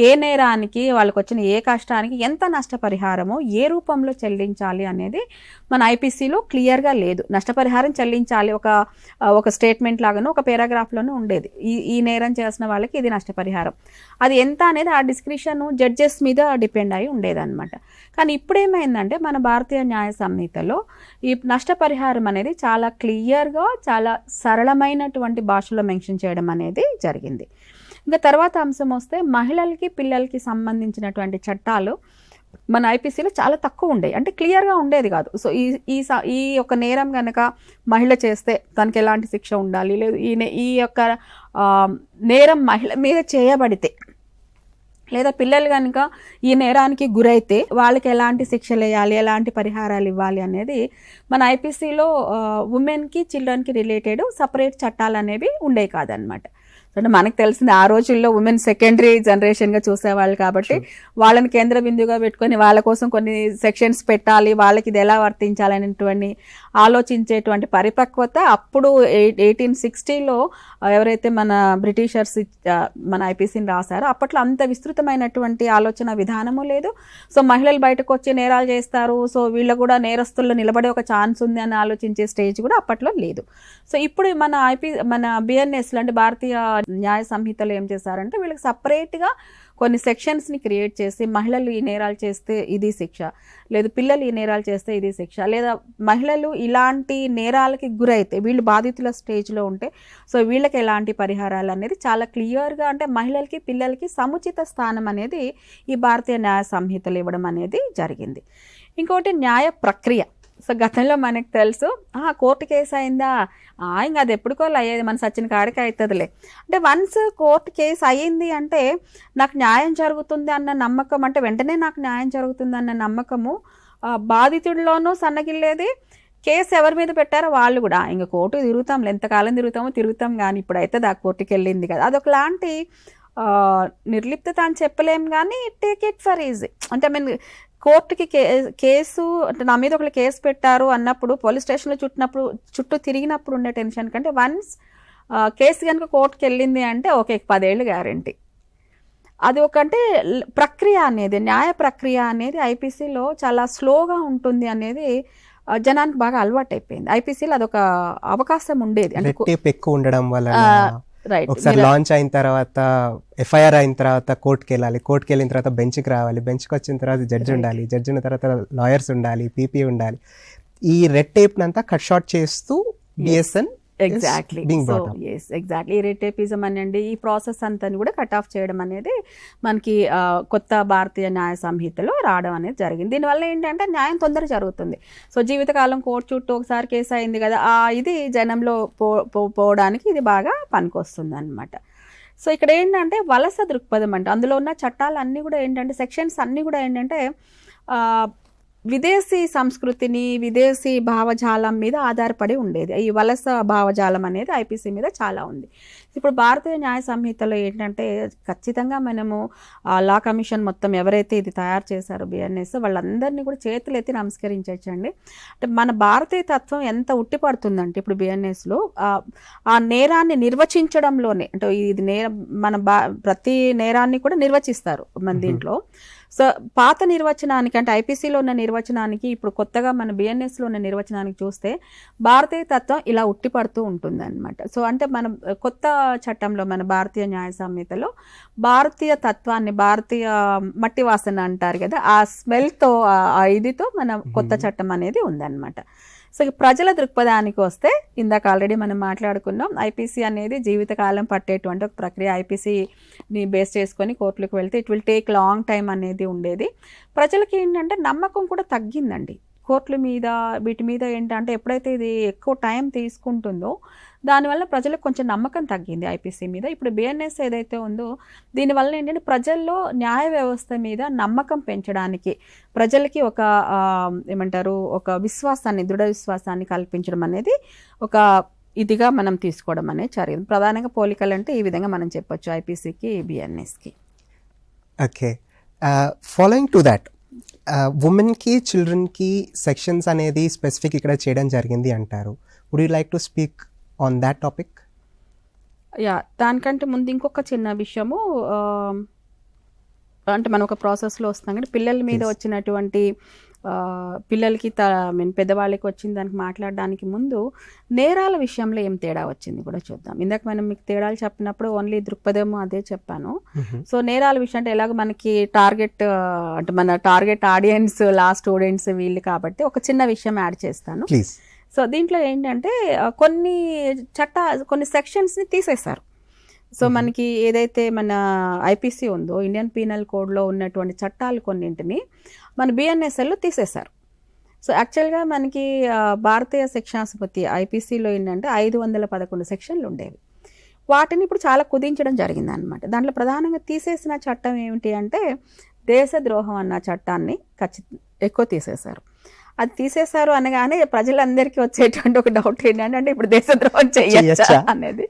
S2: ఏ నేరానికి, వాళ్ళకి వచ్చిన ఏ కష్టానికి ఎంత నష్టపరిహారమో ఏ రూపంలో చెల్లించాలి అనేది మన ఐపీసీలో క్లియర్గా లేదు. నష్టపరిహారం చెల్లించాలి ఒక స్టేట్మెంట్ లాగానో ఒక పేరాగ్రాఫ్లోనూ ఉండేది, ఈ నేరం చేసిన వాళ్ళకి ఇది నష్టపరిహారం. అది ఎంత అనేది ఆ డిస్క్రిప్షన్ జడ్జెస్ మీద డిపెండ్ అయి ఉండేదన్నమాట. కానీ ఇప్పుడు ఏమైందంటే మన భారతీయ న్యాయ సంహితలో ఈ నష్టపరిహారం అనేది చాలా క్లియర్గా, చాలా సరళమైనటువంటి భాషలో మెన్షన్ చేయడం అనేది జరిగింది. ఇంకా తర్వాత అంశం వస్తే మహిళలకి పిల్లలకి సంబంధించినటువంటి చట్టాలు మన ఐపీసీలో చాలా తక్కువ ఉండేవి, అంటే క్లియర్గా ఉండేది కాదు. సో ఈ యొక్క నేరం కనుక మహిళ చేస్తే తనకి ఎలాంటి శిక్ష ఉండాలి, లేదు ఈ యొక్క నేరం మహిళ మీద చేయబడితే, లేదా పిల్లలు కనుక ఈ నేరానికి గురైతే వాళ్ళకి ఎలాంటి శిక్షలు వేయాలి, ఎలాంటి పరిహారాలు ఇవ్వాలి అనేది మన ఐపీసీలో ఉమెన్కి చిల్డ్రన్కి రిలేటెడ్ సపరేట్ చట్టాలు అనేవి ఉండేవి కాదనమాట. అంటే మనకు తెలిసింది ఆ రోజుల్లో ఉమెన్ సెకండరీ జనరేషన్గా చూసేవాళ్ళు కాబట్టి వాళ్ళని కేంద్ర బిందువుగా పెట్టుకొని వాళ్ళ కోసం కొన్ని సెక్షన్స్ పెట్టాలి, వాళ్ళకి ఇది ఎలా వర్తించాలనేటువంటి ఆలోచించేటువంటి పరిపక్వత అప్పుడు 1860లో ఎవరైతే మన బ్రిటిషర్స్ మన ఐపీసీని రాశారో అప్పట్లో అంత విస్తృతమైనటువంటి ఆలోచన విధానము లేదు. సో మహిళలు బయటకు వచ్చి నేరాలు చేస్తారు, సో వీళ్ళు కూడా నేరస్తుల్లో నిలబడే ఒక ఛాన్స్ ఉంది అని ఆలోచించే స్టేజ్ కూడా అప్పట్లో లేదు. సో ఇప్పుడు మన బిఎన్ఎస్లో అంటే భారతీయ న్యాయ సంహితలో ఏం చేశారంటే వీళ్ళకి సపరేట్గా కొన్ని సెక్షన్స్ని క్రియేట్ చేసి మహిళలు ఈ నేరాలు చేస్తే ఇది శిక్ష, లేదు పిల్లలు ఈ నేరాలు చేస్తే ఇది శిక్ష, లేదా మహిళలు ఇలాంటి నేరాలకి గురైతే వీళ్ళు బాధితుల స్టేజ్లో ఉంటే సో వీళ్ళకి ఎలాంటి పరిహారాలు అనేది చాలా క్లియర్గా, అంటే మహిళలకి పిల్లలకి సముచిత స్థానం అనేది ఈ భారతీయ న్యాయ సంహితలు ఇవ్వడం అనేది జరిగింది. ఇంకోటి న్యాయ ప్రక్రియ. సో గతంలో మనకు తెలుసు కోర్టు కేసు అయిందా ఇంకా అది ఎప్పుడుకోవాలి అయ్యేది, మన సచిన కాడికి అవుతుందిలే అంటే వన్స్ కోర్టు కేసు అయ్యింది అంటే నాకు న్యాయం జరుగుతుంది అన్న నమ్మకం, అంటే వెంటనే నాకు న్యాయం జరుగుతుంది అన్న నమ్మకము బాధితుడిలోనూ సన్నగిల్లేది. కేసు ఎవరి మీద పెట్టారో వాళ్ళు కూడా ఇంకా కోర్టు తిరుగుతాం, ఎంతకాలం తిరుగుతాం కానీ ఇప్పుడైతే దా కోర్టుకి వెళ్ళింది కదా, అదొకలాంటి నిర్లిప్తత అని చెప్పలేం కానీ టేక్ ఇట్ ఫర్ ఈజీ. అంటే కోర్టుకి కేసు అంటే నా మీద ఒకళ్ళు కేసు పెట్టారు అన్నప్పుడు పోలీస్ స్టేషన్లో చుట్టూ తిరిగినప్పుడు ఉండే టెన్షన్ కంటే వన్స్ కేసు కనుక కోర్టుకి వెళ్ళింది అంటే ఓకే 10 ఏళ్ళు గ్యారంటీ. అది ఒక అంటే ప్రక్రియ అనేది, న్యాయ ప్రక్రియ అనేది ఐపీసీలో చాలా స్లోగా ఉంటుంది అనేది జనానికి బాగా అలవాటు అయిపోయింది. ఐపీసీలో అదొక అవకాశం ఉండేది అంటే
S1: ఎక్కువ ఉండడం వల్ల
S2: రైట్.
S1: ఒకసారి లాంచ్ అయిన తర్వాత ఎఫ్ఐఆర్ అయిన తర్వాత కోర్టుకి వెళ్ళాలి, కోర్టుకి వెళ్ళిన తర్వాత బెంచ్కి రావాలి, బెంచ్కి వచ్చిన తర్వాత జడ్జి ఉండాలి, జడ్జి ఉన్న తర్వాత లాయర్స్ ఉండాలి, పీపీ ఉండాలి. ఈ రెడ్ టేప్ అంతా కట్ షార్ట్ చేస్తూ BSN
S2: exactly. So yes exactly, ఈ రెడ్ టేపిజం అనండి ఈ ప్రాసెస్ అంతా కూడా కట్ ఆఫ్ చేయడం అనేది మనకి కొత్త భారతీయ న్యాయ సంహితలో రావడం అనేది జరిగింది. దీనివల్ల ఏంటంటే న్యాయం తొందర జరుగుతుంది. సో జీవితకాలం కోర్టు చుట్టూ ఒకసారి కేసు అయింది కదా, ఇది జనంలో పోవడానికి ఇది బాగా పనికొస్తుంది అనమాట. సో ఇక్కడ ఏంటంటే వలస దృక్పథం అంటే అందులో ఉన్న చట్టాలు అన్నీ కూడా ఏంటంటే సెక్షన్స్ అన్నీ కూడా ఏంటంటే విదేశీ సంస్కృతిని విదేశీ భావజాలం మీద ఆధారపడి ఉండేది. ఈ వలస భావజాలం అనేది ఐపీసీ మీద చాలా ఉంది. ఇప్పుడు భారతీయ న్యాయ సంహితలో ఏంటంటే ఖచ్చితంగా మనము లా కమిషన్ మొత్తం ఎవరైతే ఇది తయారు చేశారో బిఎన్ఎస్ వాళ్ళందరినీ కూడా చేతులెత్తి నమస్కరించండి. అంటే మన భారతీయ తత్వం ఎంత ఉట్టిపడుతుందంటే ఇప్పుడు బిఎన్ఎస్లో ఆ నేరాన్ని నిర్వచించడంలోనే, అంటే ఇది నేరం మన ప్రతి నేరాన్ని కూడా నిర్వచిస్తారు మన దీంట్లో. సో పాత నిర్వచనానికి అంటే ఐపీసీలో ఉన్న నిర్వచనానికి ఇప్పుడు కొత్తగా మన బిఎన్ఎస్లో ఉన్న నిర్వచనానికి చూస్తే భారతీయ తత్వం ఇలా ఉట్టిపడుతూ ఉంటుంది అనమాట. సో అంటే మనం కొత్త చట్టంలో మన భారతీయ న్యాయ సంహితలో భారతీయ తత్వాన్ని, భారతీయ మట్టి వాసన అంటారు కదా, ఆ స్మెల్తో ఆ ఇదితో మన కొత్త చట్టం అనేది ఉందన్నమాట. సో ప్రజల దృక్పథానికి వస్తే ఇందాక ఆల్రెడీ మనం మాట్లాడుకున్నాం, ఐపీసీ అనేది జీవితకాలం పట్టేటువంటి ఒక ప్రక్రియ. ఐపీసీని బేస్ చేసుకొని కోర్టులకు వెళ్తే it will take long time అనేది ఉండేది. ప్రజలకి ఏంటంటే నమ్మకం కూడా తగ్గిందండి కోర్టుల మీద, వీటి మీద. ఏంటంటే ఎప్పుడైతే ఇది ఎక్కువ టైం తీసుకుంటుందో దానివల్ల ప్రజలకు కొంచెం నమ్మకం తగ్గింది ఐపీసీ మీద. ఇప్పుడు బిఎన్ఎస్ ఏదైతే ఉందో దీనివల్ల ఏంటంటే ప్రజల్లో న్యాయ వ్యవస్థ మీద నమ్మకం పెంచడానికి, ప్రజలకి ఒక ఏమంటారు ఒక విశ్వాసాన్ని, దృఢ విశ్వాసాన్ని కల్పించడం అనేది ఒక ఇదిగా మనం తీసుకోవడం అనేది జరిగింది. ప్రధానంగా పోలికలు అంటే ఈ విధంగా మనం చెప్పొచ్చు ఐపీసీకి బిఎన్ఎస్కి.
S1: ఓకే, ఫాలోయింగ్ టు దాట్ ఉమెన్కి చిల్డ్రన్కి సెక్షన్స్ అనేది స్పెసిఫిక్ ఇక్కడ చేయడం జరిగింది అంటారు. Would you like to speak on that topic?
S2: Yeah, దానికంటే ముందు ఇంకొక చిన్న విషయము, అంటే మనం ఒక ప్రాసెస్లో వస్తాం కానీ పిల్లల మీద వచ్చినటువంటి పిల్లలకి పెద్దవాళ్ళకి వచ్చిన దానికి మాట్లాడడానికి ముందు నేరాల విషయంలో ఏం తేడా వచ్చింది కూడా చూద్దాం. ఇందాక మనం మీకు తేడాలు చెప్పినప్పుడు ఓన్లీ దృక్పథము అదే చెప్పాను. సో నేరాల విషయం అంటే ఎలాగో మనకి టార్గెట్ అంటే మన టార్గెట్ ఆడియన్స్ లా స్టూడెంట్స్ వీళ్ళు కాబట్టి ఒక చిన్న విషయం యాడ్ చేస్తాను. సో దీంట్లో ఏంటంటే కొన్ని సెక్షన్స్ని తీసేశారు. సో మనకి ఏదైతే మన ఐపీసీ ఉందో ఇండియన్ పీనల్ కోడ్లో ఉన్నటువంటి చట్టాలు కొన్నింటిని మన బిఎన్ఎస్ఎల్లో తీసేశారు. సో యాక్చువల్గా మనకి భారతీయ శిక్షాస్మృతి ఐపీసీలో ఏంటంటే 511 సెక్షన్లు ఉండేవి. వాటిని ఇప్పుడు చాలా కుదించడం జరిగింది అనమాట. దాంట్లో ప్రధానంగా తీసేసిన చట్టం ఏమిటి అంటే దేశద్రోహం అన్న చట్టాన్ని ఎక్కువ తీసేశారు. అది తీసేశారు అనగానే ప్రజలందరికీ వచ్చేటువంటి ఒక డౌట్ ఏంటంటే ఇప్పుడు దేశద్రోహం చేయొచ్చా అనేది.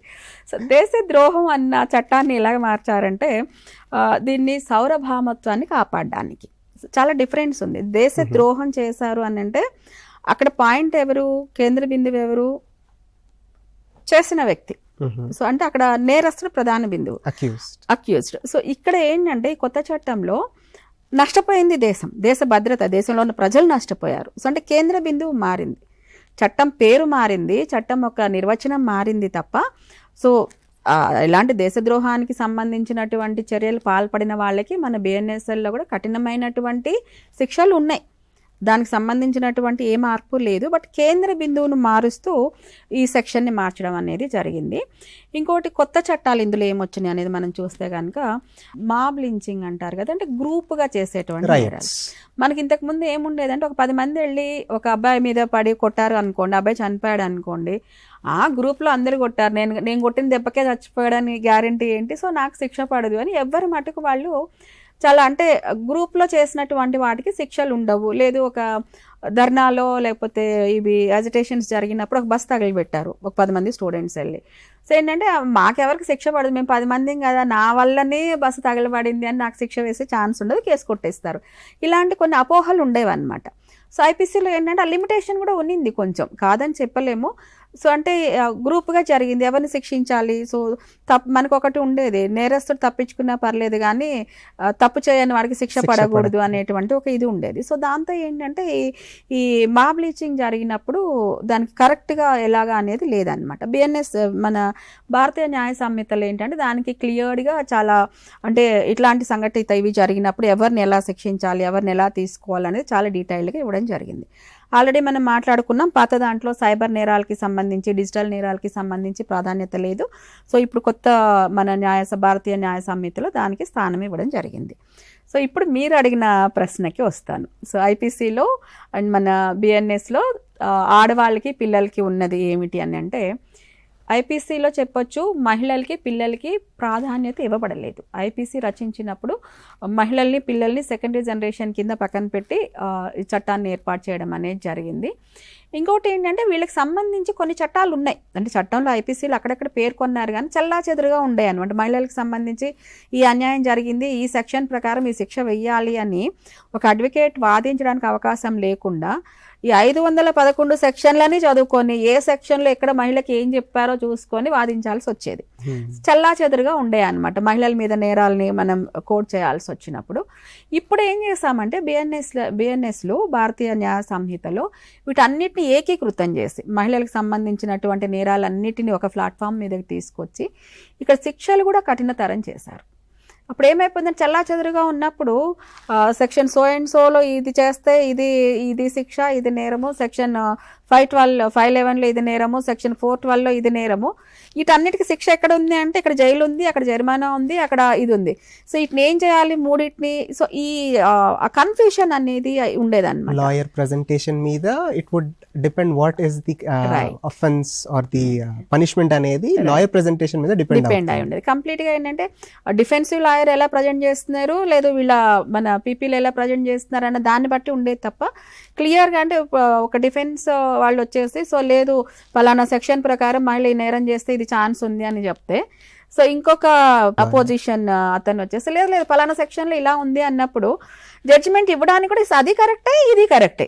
S2: సో దేశద్రోహం అన్న చట్టాన్ని ఎలాగ మార్చారంటే దీన్ని సార్వభౌమత్వాన్ని కాపాడడానికి. చాలా డిఫరెన్స్ ఉంది. దేశద్రోహం చేశారు అని అంటే అక్కడ పాయింట్ ఎవరు, కేంద్ర బిందువు ఎవరు, చేసిన వ్యక్తి. సో అంటే అక్కడ నేరస్తుడు ప్రధాన బిందువు, అక్యూజ్డ్. సో ఇక్కడ ఏంటంటే ఈ కొత్త చట్టంలో నష్టపోయింది దేశ భద్రత, దేశంలో ఉన్న ప్రజలు నష్టపోయారు. సో అంటే కేంద్ర బిందువు మారింది, చట్టం పేరు మారింది, చట్టం ఒక నిర్వచనం మారింది తప్ప సో ఇలాంటి దేశద్రోహానికి సంబంధించినటువంటి చర్యలు పాల్పడిన వాళ్ళకి మన బిఎన్ఎస్ఎల్లో కూడా కఠినమైనటువంటి శిక్షలు ఉన్నాయి. దానికి సంబంధించినటువంటి ఏ మార్పు లేదు. బట్ కేంద్ర బిందువును మారుస్తూ ఈ సెక్షన్ని మార్చడం అనేది జరిగింది. ఇంకోటి కొత్త చట్టాలు ఇందులో ఏమొచ్చినాయి అనేది మనం చూస్తే కనుక మాబ్ లించింగ్ అంటారు కదా, అంటే గ్రూప్గా చేసేటువంటి నేరాలు. మనకి ఇంతకుముందు ఏముండేదంటే ఒక 10 మంది వెళ్ళి ఒక అబ్బాయి మీద పడి కొట్టారు అనుకోండి, అబ్బాయి చనిపోయాడు అనుకోండి, ఆ గ్రూప్లో అందరు కొట్టారు, నేను కొట్టిన దెబ్బకే చచ్చిపోయాడని గ్యారంటీ ఏంటి, సో నాకు శిక్ష పడదు అని ఎవ్వరి మటుకు వాళ్ళు చాలా అంటే గ్రూప్లో చేసినటువంటి వాటికి శిక్షలు ఉండవు. లేదు ఒక ధర్నాలో లేకపోతే ఇవి అజిటేషన్స్ జరిగినప్పుడు ఒక బస్ తగిలిపెట్టారు ఒక 10 మంది స్టూడెంట్స్ వెళ్ళి. సో ఏంటంటే మాకెవరికి శిక్ష పడదు, మేము 10 మంది కదా, నా వల్లనే బస్సు తగలబడింది అని నాకు శిక్ష వేసే ఛాన్స్ ఉండదు, కేసు కొట్టేస్తారు. ఇలాంటి కొన్ని అపోహలు ఉండేవి అనమాట. సో ఐపీసీలో ఏంటంటే ఆ లిమిటేషన్ కూడా ఉన్నింది కొంచెం, కాదని చెప్పలేము. సో అంటే గ్రూప్గా జరిగింది, ఎవరిని శిక్షించాలి. సో మనకు ఒకటి ఉండేది, నేరస్తుడు తప్పించుకున్నా పర్లేదు కానీ తప్పు చేయని వాడికి శిక్ష పడకూడదు అనేటువంటి ఒక ఇది ఉండేది. సో దాంతో ఏంటంటే ఈ మాబ్ బ్లీచింగ్ జరిగినప్పుడు దానికి కరెక్ట్గా ఎలాగా అనేది లేదనమాట. బిఎన్ఎస్ మన భారతీయ న్యాయ సంహితలు ఏంటంటే దానికి క్లియర్గా చాలా అంటే ఇట్లాంటి సంఘటిత ఇవి జరిగినప్పుడు ఎవరిని ఎలా శిక్షించాలి, ఎవరిని ఎలా తీసుకోవాలనేది చాలా డీటెయిల్గా ఇవ్వడం జరిగింది. ఆల్రెడీ మనం మాట్లాడుకున్నాం, పాత దాంట్లో సైబర్ నేరాలకి సంబంధించి, డిజిటల్ నేరాలకి సంబంధించి ప్రాధాన్యత లేదు. సో ఇప్పుడు కొత్త మన భారతీయ న్యాయ సంహితలో దానికి స్థానం ఇవ్వడం జరిగింది. సో ఇప్పుడు మీరు అడిగిన ప్రశ్నకి వస్తాను. సో ఐపీసీలో అండ్ మన బిఎన్ఎస్లో ఆడవాళ్ళకి పిల్లలకి ఉన్నది ఏమిటి అని అంటే, ఐపీసీలో చెప్పొచ్చు మహిళలకి పిల్లలకి ప్రాధాన్యత ఇవ్వబడలేదు. ఐపీసీ రచించినప్పుడు మహిళల్ని పిల్లల్ని సెకండరీ జనరేషన్ కింద పక్కన పెట్టి ఈ చట్టాన్ని ఏర్పాటు చేయడం అనేది జరిగింది. ఇంకోటి ఏంటంటే వీళ్ళకి సంబంధించి కొన్ని చట్టాలు ఉన్నాయి, అంటే చట్టంలో ఐపీసీలు అక్కడక్కడ పేర్కొన్నారు కానీ చల్లా చెదురుగా ఉండే అనమాట. మహిళలకు సంబంధించి ఈ అన్యాయం జరిగింది, ఈ సెక్షన్ ప్రకారం ఈ శిక్ష వెయ్యాలి అని ఒక అడ్వకేట్ వాదించడానికి అవకాశం లేకుండా ఈ 511 సెక్షన్లని చదువుకొని ఏ సెక్షన్లో ఎక్కడ మహిళకి ఏం చెప్పారో చూసుకొని వాదించాల్సి వచ్చేది. చల్లా చెదురుగా ఉండే అనమాట మహిళల మీద నేరాలని మనం కోడ్ చేయాల్సి వచ్చినప్పుడు. ఇప్పుడు ఏం చేశామంటే బిఎన్ఎస్లో భారతీయ న్యాయ సంహితలో వీటన్నిటిని ఏకీకృతం చేసి మహిళలకు సంబంధించినటువంటి నేరాలన్నిటిని ఒక ప్లాట్ఫామ్ మీదకి తీసుకొచ్చి ఇక్కడ శిక్షలు కూడా కఠినతరం చేశారు. అప్పుడు ఏమైపోయిందంటే చల్లా చెదురుగా ఉన్నప్పుడు సెక్షన్ సో అండ్ సోలో ఇది చేస్తే ఇది శిక్ష, ఇది నేరము, సెక్షన్ 511లో ఇది నేరము, సెక్షన్ 412లో ఇది నేరము. వీటన్నిటికీ శిక్ష ఎక్కడ ఉంది అంటే ఇక్కడ జైలు ఉంది, అక్కడ జరిమానా ఉంది, అక్కడ ఇది ఉంది. సో వీటిని ఏం చేయాలి మూడింటిని? సో ఈ కన్ఫ్యూషన్ అనేది ఉండేదన్నమాట.
S1: లాయర్ ప్రెజెంటేషన్ మీద it would depend what is the offence or the punishment అనేది లాయర్ ప్రెజెంటేషన్ మీద డిపెండ్
S2: అయి ఉండేది. కంప్లీట్ గా ఏంటంటే డిఫెన్సివ్ లాయర్ ఎలా ప్రజెంట్ చేస్తున్నారు, లేదు వీళ్ళ మన పీపీలు ఎలా ప్రజెంట్ చేస్తున్నారు అన్న దాన్ని బట్టి ఉండేది తప్ప క్లియర్గా అంటే ఒక డిఫెన్స్ వాళ్ళు వచ్చేసి సో లేదు పలానా సెక్షన్ ప్రకారం మహిళ ఈ నేరం చేస్తే ఇది ఛాన్స్ ఉంది అని చెప్తే, సో ఇంకొక అపోజిషన్ అతను వచ్చేసి లేదు పలానా సెక్షన్లో ఇలా ఉంది అన్నప్పుడు జడ్జిమెంట్ ఇవ్వడానికి కూడా అది కరెక్టే ఇది కరెక్టే.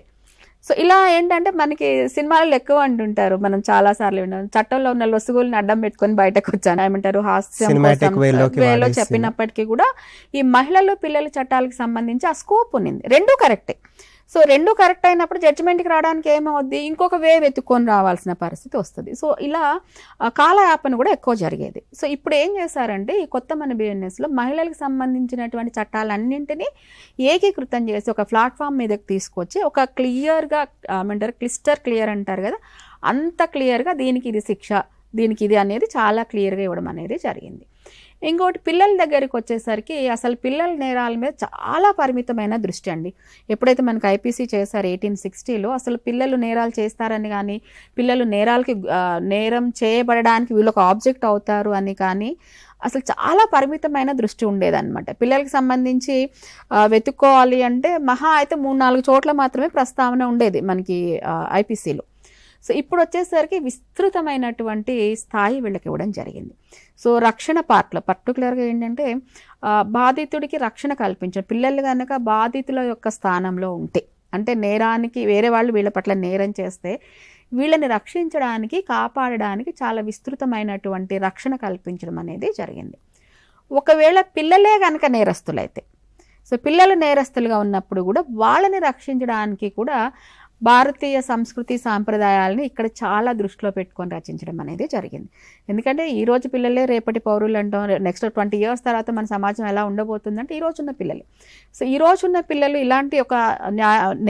S2: సో ఇలా ఏంటంటే మనకి సినిమాలు ఎక్కువ అంటుంటారు, మనం చాలా సార్లు విన్నాం, చట్టంలో ఉన్న లొసుగుల్ని అడ్డం పెట్టుకొని బయటకు వచ్చాను ఏమంటారు హాస్యం వేలో చెప్పినప్పటికీ కూడా ఈ మహిళలు పిల్లల చట్టాలకు సంబంధించి ఆ స్కోప్ ఉన్నింది. రెండూ కరెక్టే. సో రెండు కరెక్ట్ అయినప్పుడు జడ్జిమెంట్కి రావడానికి ఏమవుద్ది, ఇంకొక వే వెతుక్కొని రావాల్సిన పరిస్థితి వస్తుంది. సో ఇలా కాలయాపన కూడా ఎక్కువ జరిగేది. సో ఇప్పుడు ఏం చేశారంటే ఈ కొత్త మన బిఎన్ఎస్లో మహిళలకు సంబంధించినటువంటి చట్టాలన్నింటినీ ఏకీకృతం చేసి ఒక ప్లాట్ఫామ్ మీదకి తీసుకొచ్చి ఒక క్లియర్గా ఏమంటారు క్లియర్ అంటారు కదా, అంత క్లియర్గా దీనికి ఇది శిక్ష, దీనికి ఇది అనేది చాలా క్లియర్గా ఇవ్వడం అనేది జరిగింది. ఇంకోటి పిల్లల దగ్గరికి వచ్చేసరికి అసలు పిల్లల నేరాల మీద చాలా పరిమితమైన దృష్టి అండి. ఎప్పుడైతే మనకు ఐపీసీ చేశారు 1860లో అసలు పిల్లలు నేరాలు చేస్తారని కానీ పిల్లలు నేరం చేయబడడానికి వీళ్ళు ఒక ఆబ్జెక్ట్ అవుతారు అని కానీ అసలు చాలా పరిమితమైన దృష్టి ఉండేదన్నమాట. పిల్లలకి సంబంధించి వెతుక్కోవాలి అంటే మహా అయితే 3-4 చోట్ల మాత్రమే ప్రస్తావన ఉండేది మనకి ఐపీసీలో. సో ఇప్పుడు వచ్చేసరికి విస్తృతమైనటువంటి స్థాయి వీళ్ళకి ఇవ్వడం జరిగింది. సో రక్షణ పార్ట్లో పర్టికులర్గా ఏంటంటే బాధితుడికి రక్షణ కల్పించడం, పిల్లలు కనుక బాధితుల యొక్క స్థానంలో ఉంటే అంటే నేరానికి వేరే వాళ్ళు వీళ్ళ పట్ల నేరం చేస్తే వీళ్ళని రక్షించడానికి కాపాడడానికి చాలా విస్తృతమైనటువంటి రక్షణ కల్పించడం అనేది జరిగింది. ఒకవేళ పిల్లలే కనుక నేరస్తులైతే, సో పిల్లలు నేరస్తులుగా ఉన్నప్పుడు కూడా వాళ్ళని రక్షించడానికి కూడా భారతీయ సంస్కృతి సాంప్రదాయాలని ఇక్కడ చాలా దృష్టిలో పెట్టుకొని రచించడం అనేది జరిగింది. ఎందుకంటే ఈరోజు పిల్లలే రేపటి పౌరులు అంటాం, నెక్స్ట్ 20 years తర్వాత మన సమాజం ఎలా ఉండబోతుందంటే ఈ రోజున్న పిల్లలు. సో ఈ రోజున్న పిల్లలు ఇలాంటి ఒక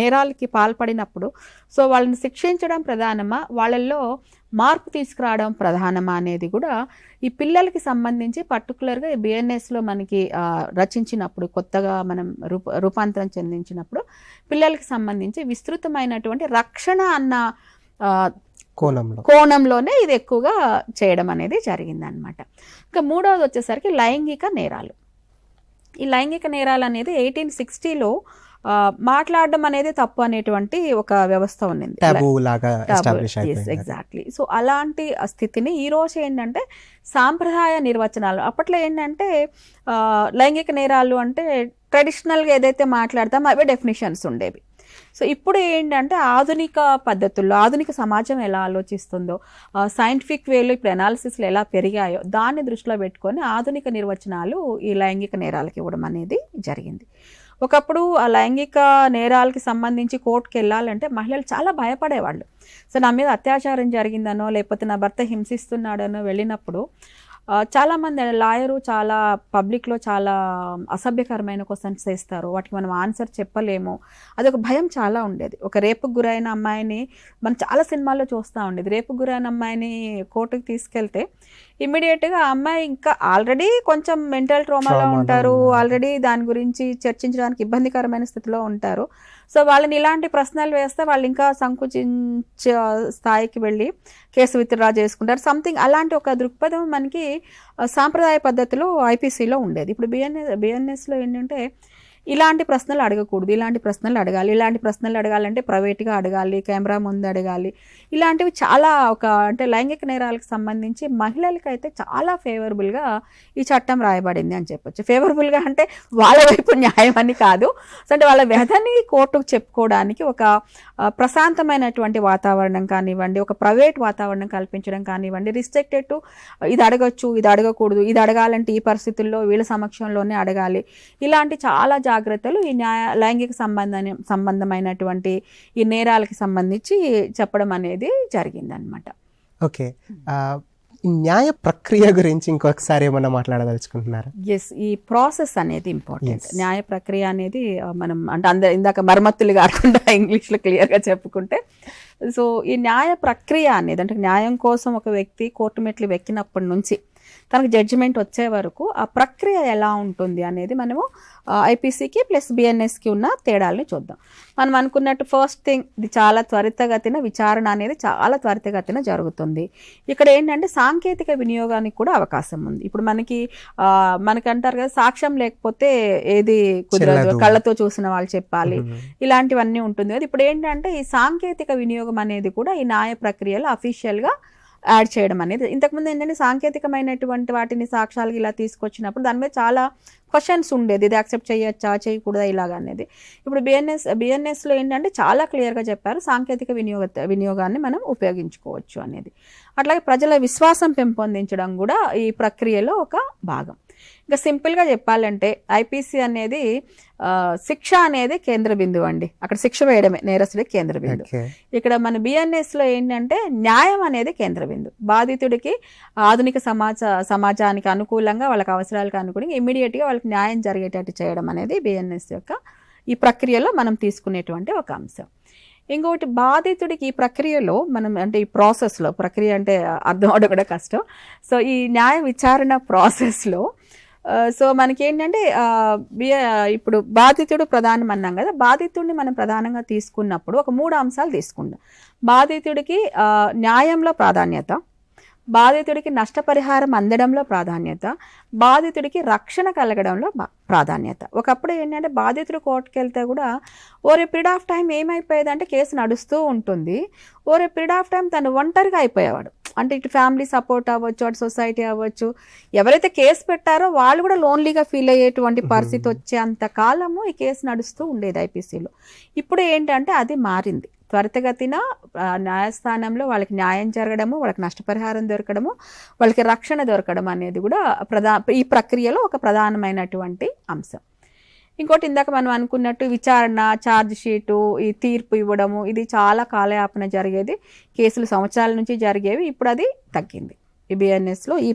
S2: నేరాలకి పాల్పడినప్పుడు సో వాళ్ళని శిక్షించడం ప్రధానమా, వాళ్ళల్లో మార్పు తీసుకురావడం ప్రధానమా అనేది కూడా ఈ పిల్లలకి సంబంధించి పర్టికులర్గా ఈ బిఎన్ఎస్లో మనకి రచించినప్పుడు కొత్తగా మనం రూపాంతరం చెందించినప్పుడు పిల్లలకి సంబంధించి విస్తృతమైనటువంటి రక్షణ అన్న కోణంలోనే ఇది ఎక్కువగా చేయడం అనేది జరిగిందనమాట. ఇంకా మూడవది వచ్చేసరికి లైంగిక నేరాలు. ఈ లైంగిక నేరాలు అనేది 1860లో మాట్లాడడం అనేది తప్పు అనేటువంటి ఒక వ్యవస్థ ఉన్నింది. ఎగ్జాక్ట్లీ. సో అలాంటి స్థితిని ఈ రోజు ఏంటంటే సాంప్రదాయ నిర్వచనాలు, అప్పట్లో ఏంటంటే లైంగిక నేరాలు అంటే ట్రెడిషనల్గా ఏదైతే మాట్లాడతామో అవే డెఫినేషన్స్ ఉండేవి. సో ఇప్పుడు ఏంటంటే ఆధునిక పద్ధతుల్లో ఆధునిక సమాజం ఎలా ఆలోచిస్తుందో, సైంటిఫిక్ వేలో ఇప్పుడు అనాలిసిస్లు ఎలా పెరిగాయో దాన్ని దృష్టిలో పెట్టుకొని ఆధునిక నిర్వచనాలు ఈ లైంగిక నేరాలకు ఇవ్వడం అనేది జరిగింది. ఒకప్పుడు ఆ లైంగిక నేరాలకి సంబంధించి కోర్టుకి వెళ్ళాలంటే మహిళలు చాలా భయపడేవాళ్ళు. సో నా మీద అత్యాచారం జరిగిందనో లేకపోతే నా భర్త హింసిస్తున్నాడనో వెళ్ళినప్పుడు చాలామంది లాయరు చాలా పబ్లిక్లో చాలా అసభ్యకరమైన క్వశ్చన్స్ వేస్తారు, వాటికి మనం ఆన్సర్ చెప్పలేము, అదొక భయం చాలా ఉండేది. ఒక రేపుకు గురైన అమ్మాయిని మనం చాలా సినిమాల్లో చూస్తూ ఉండేది. రేపుకు గురైన అమ్మాయిని కోర్టుకి తీసుకెళ్తే ఇమ్మీడియట్గా ఆ అమ్మాయి ఇంకా ఆల్రెడీ కొంచెం మెంటల్ ట్రామాలో ఉంటారు, ఆల్రెడీ దాని గురించి చర్చించడానికి ఇబ్బందికరమైన స్థితిలో ఉంటారు. సో వాళ్ళని ఇలాంటి ప్రశ్నలు వేస్తే వాళ్ళు ఇంకా సంకుచించే స్థాయికి వెళ్ళి కేసు విత్డ్రా చేసుకుంటారు. సంథింగ్ అలాంటి ఒక దృక్పథం మనకి సాంప్రదాయ పద్ధతిలో ఐపీసీలో ఉండేది. ఇప్పుడు బిఎన్ఎస్లో ఏంటంటే ఇలాంటి ప్రశ్నలు అడగకూడదు, ఇలాంటి ప్రశ్నలు అడగాలి, ఇలాంటి ప్రశ్నలు అడగాలంటే ప్రైవేట్గా అడగాలి, కెమెరా ముందు అడగాలి. ఇలాంటివి చాలా అంటే లైంగిక నేరాలకు సంబంధించి మహిళలకైతే చాలా ఫేవరబుల్గా ఈ చట్టం రాయబడింది అని చెప్పొచ్చు. ఫేవరబుల్గా అంటే వాళ్ళ వైపు న్యాయం అని కాదు, అంటే వాళ్ళ వ్యధని కోర్టుకు చెప్పుకోవడానికి ఒక ప్రశాంతమైనటువంటి వాతావరణం కానివ్వండి, ఒక ప్రైవేట్ వాతావరణం కల్పించడం కానివ్వండి, రిస్ట్రిక్టెడ్ టు ఇది అడగచ్చు, ఇది అడగకూడదు, ఇది అడగాలంటే ఈ పరిస్థితుల్లో వీళ్ళ సమక్షంలోనే అడగాలి, ఇలాంటి చాలా జాగ్రత్తలు ఈ లైంగిక సంబంధమైనటువంటి ఈ నేరాలకి సంబంధించి చెప్పడం అనేది జరిగిందనమాట.
S1: ఓకే, న్యాయ ప్రక్రియ గురించి ఇంకొకసారి ఏమన్నా మాట్లాడదలుచుకుంటున్నారా?
S2: ఎస్, ఈ ప్రాసెస్ అనేది ఇంపార్టెంట్. న్యాయ ప్రక్రియ అనేది మనం అంటే ఇందాక మరమ్మత్తులు కాకుండా ఇంగ్లీష్లో క్లియర్గా చెప్పుకుంటే, సో ఈ న్యాయ ప్రక్రియ అనేది అంటే న్యాయం కోసం ఒక వ్యక్తి కోర్టు మెట్లు ఎక్కినప్పటి నుంచి తనకు జడ్జిమెంట్ వచ్చే వరకు ఆ ప్రక్రియ ఎలా ఉంటుంది అనేది మనము ఐపీసీకి ప్లస్ బిఎన్ఎస్కి ఉన్న తేడాలని చూద్దాం. మనం అనుకున్నట్టు ఫస్ట్ థింగ్, ఇది చాలా త్వరితగతిన విచారణ అనేది చాలా త్వరితగతిన జరుగుతుంది. ఇక్కడ ఏంటంటే సాంకేతిక వినియోగానికి కూడా అవకాశం ఉంది. ఇప్పుడు మనకి అంటారు కదా, సాక్ష్యం లేకపోతే ఏది కుదరదు, కళ్ళతో చూసిన వాళ్ళు చెప్పాలి, ఇలాంటివన్నీ ఉంటుంది కదా. ఇప్పుడు ఏంటంటే ఈ సాంకేతిక వినియోగం అనేది కూడా ఈ న్యాయ ప్రక్రియలో అఫీషియల్గా యాడ్ చేయడం అనేది. ఇంతకుముందు ఏంటంటే సాంకేతికమైనటువంటి వాటిని సాక్ష్యాలు ఇలా తీసుకొచ్చినప్పుడు దాని మీద చాలా క్వశ్చన్స్ ఉండేది, ఇది యాక్సెప్ట్ చేయొచ్చా చేయకూడదా ఇలాగ అనేది. ఇప్పుడు బిఎన్ఎస్లో ఏంటంటే చాలా క్లియర్గా చెప్పారు, సాంకేతిక వినియోగాన్ని మనం ఉపయోగించుకోవచ్చు అనేది. అట్లాగే ప్రజల విశ్వాసం పెంపొందించడం కూడా ఈ ప్రక్రియలో ఒక భాగం. ఇంకా సింపుల్గా చెప్పాలంటే ఐపీసీ అనేది శిక్ష అనేది కేంద్ర బిందువు అండి. అక్కడ శిక్ష వేయడమే నేరస్తుడికి కేంద్ర బిందువు. ఇక్కడ మన బిఎన్ఎస్లో ఏంటంటే న్యాయం అనేది కేంద్ర బిందువు. బాధితుడికి ఆధునిక సమాజానికి అనుకూలంగా, వాళ్ళకి అవసరాలకు అనుకూలంగా ఇమ్మీడియట్గా వాళ్ళకి న్యాయం జరిగేటట్టు చేయడం అనేది బిఎన్ఎస్ యొక్క ఈ ప్రక్రియలో మనం తీసుకునేటువంటి ఒక అంశం. ఇంకొకటి, బాధితుడికి ఈ ప్రక్రియలో మనం అంటే ఈ ప్రాసెస్లో, ప్రక్రియ అంటే అర్థం అవడం కూడా కష్టం. సో ఈ న్యాయ విచారణ ప్రాసెస్లో సో మనకేంటంటే ఇప్పుడు బాధితుడు ప్రధానం అన్నాం కదా, బాధితుడిని మనం ప్రధానంగా తీసుకున్నప్పుడు ఒక 3 అంశాలు తీసుకుందాం. బాధితుడికి న్యాయంలో ప్రాధాన్యత, బాధితుడికి నష్టపరిహారం అందడంలో ప్రాధాన్యత, బాధితుడికి రక్షణ కలగడంలో ప్రాధాన్యత. ఒకప్పుడు ఏంటంటే బాధితుడు కోర్టుకు వెళ్తే కూడా over a period of time ఏమైపోయేదంటే కేసు నడుస్తూ ఉంటుంది, over a period of time తను ఒంటరిగా అయిపోయేవాడు. అంటే ఇటు ఫ్యామిలీ సపోర్ట్ అవ్వచ్చు, అటు సొసైటీ అవ్వచ్చు, ఎవరైతే కేసు పెట్టారో వాళ్ళు కూడా లోన్లీగా ఫీల్ అయ్యేటువంటి పరిస్థితి వచ్చే అంత కాలము ఈ కేసు నడుస్తూ ఉండేది ఐపీసీలో. ఇప్పుడు ఏంటంటే అది మారింది. త్వరితగతిన న్యాయస్థానంలో వాళ్ళకి న్యాయం జరగడము, వాళ్ళకి నష్టపరిహారం దొరకడము, వాళ్ళకి రక్షణ దొరకడం అనేది కూడా ఈ ప్రక్రియలో ఒక ప్రధానమైనటువంటి అంశం. ఇంకోటి, ఇందాక మనం అనుకున్నట్టు విచారణ, ఛార్జ్ షీటు, ఈ తీర్పు ఇవ్వడము, ఇది చాలా కాలయాపన జరిగేది. కేసులు సంవత్సరాల నుంచి జరిగేవి, ఇప్పుడు అది తగ్గింది. ఈ బిఎన్ఎస్లో ఈ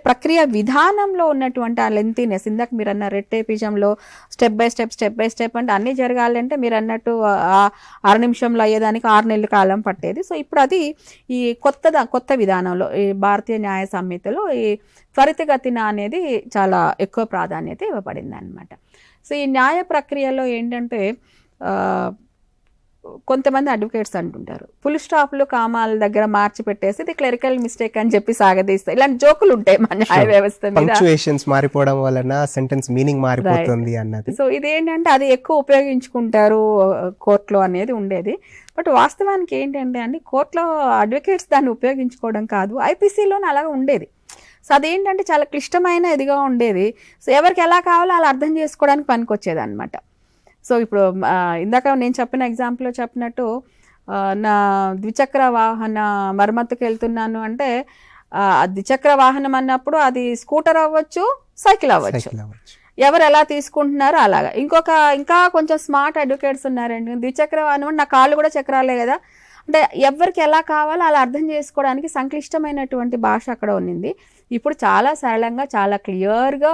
S2: ప్రక్రియ విధానంలో ఉన్నటువంటి ఆ లెంతీనెస్, ఇందాక మీరు అన్న రెడ్ టేపిజంలో స్టెప్ బై స్టెప్ అంటే అన్నీ జరగాలంటే మీరు అన్నట్టు 6 నిమిషంలో అయ్యేదానికి 6 నెలల కాలం పట్టేది. సో ఇప్పుడు అది ఈ కొత్త విధానంలో ఈ భారతీయ న్యాయ సంహితలో ఈ త్వరితగతిన అనేది చాలా ఎక్కువ ప్రాధాన్యత ఇవ్వబడింది అనమాట. సో ఈ న్యాయ ప్రక్రియలో ఏంటంటే కొంతమంది అడ్వకేట్స్ అంటుంటారు, ఫుల్ స్టాప్లు కామాల దగ్గర మార్చి పెట్టేసి ఇది క్లరికల్ మిస్టేక్ అని చెప్పి సాగదీస్తారు. ఇలాంటి జోకులు ఉంటాయి మన న్యాయ వ్యవస్థ మీద, పంక్చుయేషన్స్ మారిపోవడం వలన సెంటెన్స్ మీనింగ్ మారిపోతుంది అన్నది. సో ఇదేంటంటే అది ఎక్కువ ఉపయోగించుకుంటారు కోర్టులో అనేది ఉండేది. బట్ వాస్తవానికి ఏంటంటే అండి, కోర్టులో అడ్వకేట్స్ దాన్ని ఉపయోగించుకోవడం కాదు, ఐపీసీలోనే అలాగా ఉండేది. సో అదేంటంటే చాలా క్లిష్టమైన ఇదిగా ఉండేది. సో ఎవరికి ఎలా కావాలో అలా అర్థం చేసుకోవడానికి పనికొచ్చేది అనమాట. సో ఇప్పుడు ఇందాక నేను చెప్పిన ఎగ్జాంపుల్లో చెప్పినట్టు నా ద్విచక్ర వాహన మరమ్మతుకు వెళ్తున్నాను అంటే ద్విచక్ర వాహనం అన్నప్పుడు అది స్కూటర్ అవ్వచ్చు, సైకిల్ అవ్వచ్చు, ఎవరు ఎలా తీసుకుంటున్నారో అలాగా. ఇంకా కొంచెం స్మార్ట్ అడ్వకేట్స్ ఉన్నారండి. ద్విచక్ర వాహనం నా కాళ్ళు కూడా చక్రాలే కదా అంటే ఎవరికి ఎలా కావాలో అలా అర్థం చేసుకోవడానికి సంక్లిష్టమైనటువంటి భాష అక్కడ ఉన్నింది. ఇప్పుడు చాలా సరళంగా, చాలా క్లియర్గా,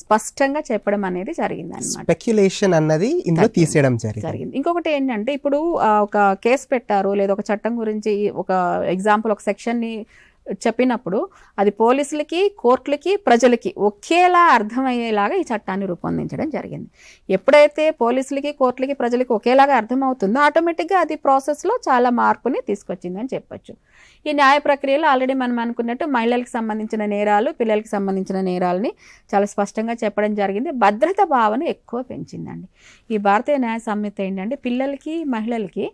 S2: స్పష్టంగా చెప్పడం అనేది జరిగింది అన్నమాట.
S1: స్పెక్యులేషన్ అన్నది ఇందులో తీసేయడం జరిగింది.
S2: ఇంకొకటి ఏంటంటే ఇప్పుడు ఒక కేసు పెట్టారు లేదా ఒక చట్టం గురించి ఒక ఎగ్జాంపుల్ ఒక సెక్షన్ని చెప్పినప్పుడు అది పోలీసులకి, కోర్టులకి, ప్రజలకి ఒకేలా అర్థమయ్యేలాగా ఈ చట్టాన్ని రూపొందించడం జరిగింది. ఎప్పుడైతే పోలీసులకి, కోర్టులకి, ప్రజలకి ఒకేలాగా అర్థమవుతుందో ఆటోమేటిక్గా అది ప్రాసెస్లో చాలా మార్పుని తీసుకొచ్చిందని చెప్పొచ్చు. ఈ న్యాయ ప్రక్రియలో ఆల్రెడీ మనం అనుకున్నట్టు మహిళలకు సంబంధించిన నేరాలు, పిల్లలకి సంబంధించిన నేరాలని చాలా స్పష్టంగా చెప్పడం జరిగింది. భద్రత భావన ఎక్కువ పెంచిందండి. ఈ భారతీయ న్యాయ సంహిత ఏంటంటే పిల్లలకి, మహిళలకి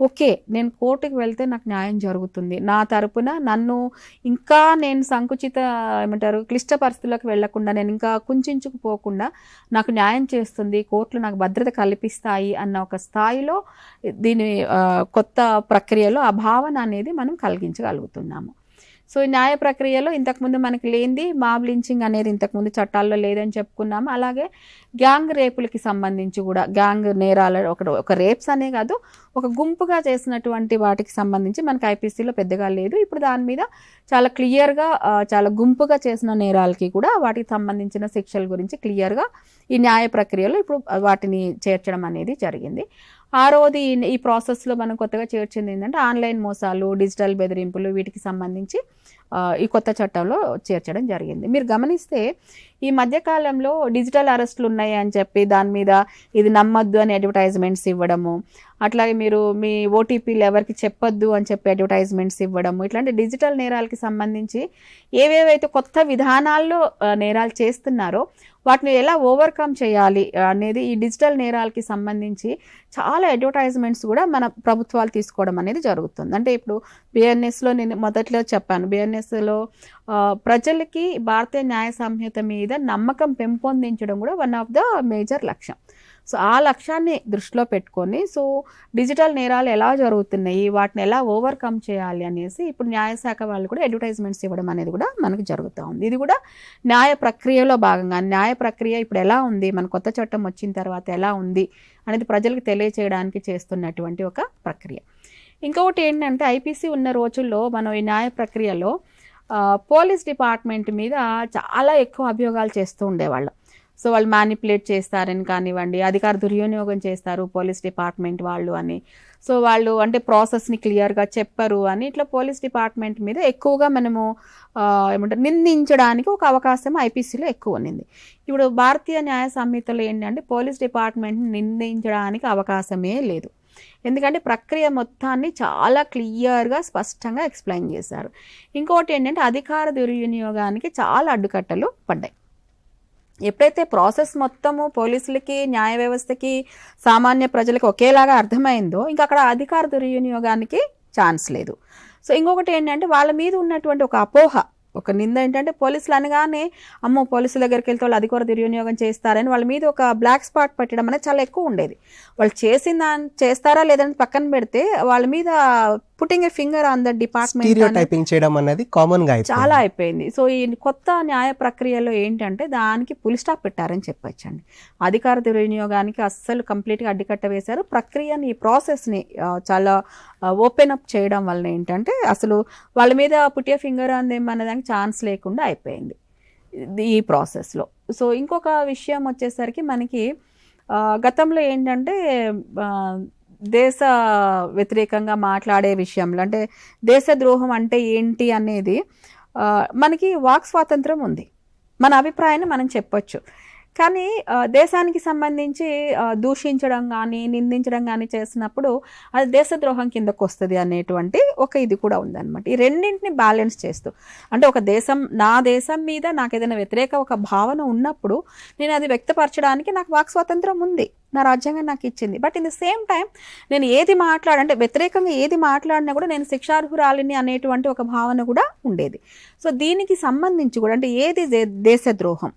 S2: ఓకే నేను కోర్టుకు వెళ్తే నాకు న్యాయం జరుగుతుంది, నా తరపున నన్ను ఇంకా నేను క్లిష్ట పరిస్థితుల్లోకి వెళ్లకుండా, నేను ఇంకా కుంచుకుపోకుండా నాకు న్యాయం చేస్తుంది, కోర్టులు నాకు భద్రత కల్పిస్తాయి అన్న ఒక స్థాయిలో దీని కొత్త ప్రక్రియలో ఆ భావన అనేది మనం కలిగించగలుగుతున్నాము. సో ఈ న్యాయ ప్రక్రియలో ఇంతకుముందు మనకి లేనిది మాబ్ లించింగ్ అనేది ఇంతకుముందు చట్టాల్లో లేదని చెప్పుకున్నాము. అలాగే గ్యాంగ్ రేపులకి సంబంధించి కూడా, గ్యాంగ్ నేరాలు ఒక రేప్స్ అనే కాదు, ఒక గుంపుగా చేసినటువంటి వాటికి సంబంధించి మనకి ఐపీసీలో పెద్దగా లేదు. ఇప్పుడు దాని మీద చాలా క్లియర్గా, చాలా గుంపుగా చేసిన నేరాలకి కూడా వాటికి సంబంధించిన శిక్షల గురించి క్లియర్గా ఈ న్యాయ ప్రక్రియలో ఇప్పుడు వాటిని చేర్చడం అనేది జరిగింది. ఆరోది ఈ ప్రాసెస్లో మనం కొత్తగా చేర్చింది ఏంటంటే ఆన్లైన్ మోసాలు, డిజిటల్ బెదిరింపులు, వీటికి సంబంధించి ఈ కొత్త చట్టంలో చేర్చడం జరిగింది. మీరు గమనిస్తే ఈ మధ్యకాలంలో డిజిటల్ అరెస్టులు ఉన్నాయి అని చెప్పి దాని మీద ఇది నమ్మొద్దు అని అడ్వర్టైజ్మెంట్స్ ఇవ్వడము, అట్లాగే మీరు మీ ఓటీపీలు ఎవరికి చెప్పొద్దు అని చెప్పి అడ్వర్టైజ్మెంట్స్ ఇవ్వడము, ఇట్లాంటి డిజిటల్ నేరాలకి సంబంధించి ఏవేవైతే కొత్త విధానాల్లో నేరాలు చేస్తున్నారో వాటిని ఎలా ఓవర్కమ్ చేయాలి అనేది ఈ డిజిటల్ నేరాలకి సంబంధించి చాలా అడ్వర్టైజ్మెంట్స్ కూడా మన ప్రభుత్వాలు తీసుకోవడం అనేది జరుగుతుంది. అంటే ఇప్పుడు బిఎన్ఎస్లో నేను మొదట్లో చెప్పాను, బిఎన్ఎస్లో ప్రజలకి భారతీయ న్యాయ సంహిత మీద నమ్మకం పెంపొందించడం కూడా వన్ ఆఫ్ ద మేజర్ లక్ష్యం. సో ఆ లక్ష్యాన్ని దృష్టిలో పెట్టుకొని సో డిజిటల్ నేరాలు ఎలా జరుగుతున్నాయి, వాటిని ఎలా ఓవర్కమ్ చేయాలి అనేసి ఇప్పుడు న్యాయశాఖ వాళ్ళు కూడా అడ్వర్టైజ్మెంట్స్ ఇవ్వడం అనేది కూడా మనకు జరుగుతూ ఉంది. ఇది కూడా న్యాయ ప్రక్రియలో భాగంగా, న్యాయ ప్రక్రియ ఇప్పుడు ఎలా ఉంది, మన కొత్త చట్టం వచ్చిన తర్వాత ఎలా ఉంది అనేది ప్రజలకు తెలియచేయడానికి చేస్తున్నటువంటి ఒక ప్రక్రియ. ఇంకొకటి ఏంటంటే ఐపీసీ ఉన్న రోజుల్లో మనం ఈ న్యాయ ప్రక్రియలో పోలీస్ డిపార్ట్మెంట్ మీద చాలా ఎక్కువ అభియోగాలు చేస్తూ ఉండేవాళ్ళం. సో వాళ్ళు మ్యానిపులేట్ చేస్తారని కానివ్వండి, అధికార దుర్వినియోగం చేస్తారు పోలీస్ డిపార్ట్మెంట్ వాళ్ళు అని, సో వాళ్ళు అంటే ప్రాసెస్ని క్లియర్గా చెప్పరు అని, ఇట్లా పోలీస్ డిపార్ట్మెంట్ మీద ఎక్కువగా మనము నిందించడానికి ఒక అవకాశం ఐపీసీలో ఎక్కువ ఉన్నింది. ఇప్పుడు భారతీయ న్యాయ సంహితలో ఏంటంటే పోలీస్ డిపార్ట్మెంట్ని నిందించడానికి అవకాశమే లేదు. ఎందుకంటే ప్రక్రియ మొత్తాన్ని చాలా క్లియర్గా, స్పష్టంగా ఎక్స్ప్లెయిన్ చేశారు. ఇంకోటి ఏంటంటే అధికార దుర్వినియోగానికి చాలా అడ్డుకట్టలు పడ్డాయి. ఎప్పుడైతే ప్రాసెస్ మొత్తము పోలీసులకి, న్యాయ వ్యవస్థకి, సామాన్య ప్రజలకి ఒకేలాగా అర్థమైందో ఇంకా అక్కడ అధికార దుర్వినియోగానికి ఛాన్స్ లేదు. సో ఇంకొకటి ఏంటంటే వాళ్ళ మీద ఉన్నటువంటి ఒక అపోహ, ఒక నింద ఏంటంటే పోలీసులు అనగానే అమ్మో పోలీసుల దగ్గరికి వెళ్తే వాళ్ళు అధికార దుర్వినియోగం చేస్తారని వాళ్ళ మీద ఒక బ్లాక్ స్పాట్ పెట్టడం అనేది చాలా ఎక్కువ ఉండేది. వాళ్ళు చేస్తారా లేదని పక్కన పెడితే వాళ్ళ మీద putting a finger on the department
S1: చేయడం అనేది కామన్ గా
S2: చాలా అయిపోయింది. సో ఈ కొత్త న్యాయ ప్రక్రియలో ఏంటంటే దానికి ఫుల్ స్టాప్ పెట్టారని చెప్పొచ్చండి. అధికార దుర్వినియోగానికి అస్సలు కంప్లీట్గా అడ్డుకట్ట వేశారు. ప్రక్రియని, ఈ ప్రాసెస్ని చాలా ఓపెన్ అప్ చేయడం వల్ల ఏంటంటే అసలు వాళ్ళ మీద పుట్టే ఫింగర్ అనే దానికి ఛాన్స్ లేకుండా అయిపోయింది ఈ ప్రాసెస్లో. సో ఇంకొక విషయం వచ్చేసరికి మనకి గతంలో ఏంటంటే దేశ వ్యతిరేకంగా మాట్లాడే విషయంలో, అంటే దేశద్రోహం అంటే ఏంటి అనేది మనకి వాక్ స్వాతంత్రం ఉంది, మన అభిప్రాయాన్ని మనం చెప్పొచ్చు. కానీ దేశానికి సంబంధించి దూషించడం కానీ, నిందించడం కానీ చేసినప్పుడు అది దేశద్రోహం కిందకు వస్తుంది అనేటువంటి ఒక ఇది కూడా ఉందన్నమాట. ఈ రెండింటిని బ్యాలెన్స్ చేస్తూ, అంటే ఒక దేశం, నా దేశం మీద నాకు ఏదైనా వ్యతిరేక ఒక భావన ఉన్నప్పుడు నేను అది వ్యక్తపరచడానికి నాకు వాక్ స్వాతంత్రం ఉంది. నా రాజ్యాంగం నాకు ఇచ్చింది. But in the same time నేను ఏది అంటే వ్యతిరేకంగా ఏది మాట్లాడినా కూడా నేను శిక్షార్హురాలిని అనేటువంటి ఒక భావన కూడా ఉండేది. సో దీనికి సంబంధించి కూడా అంటే ఏది దేశద్రోహం,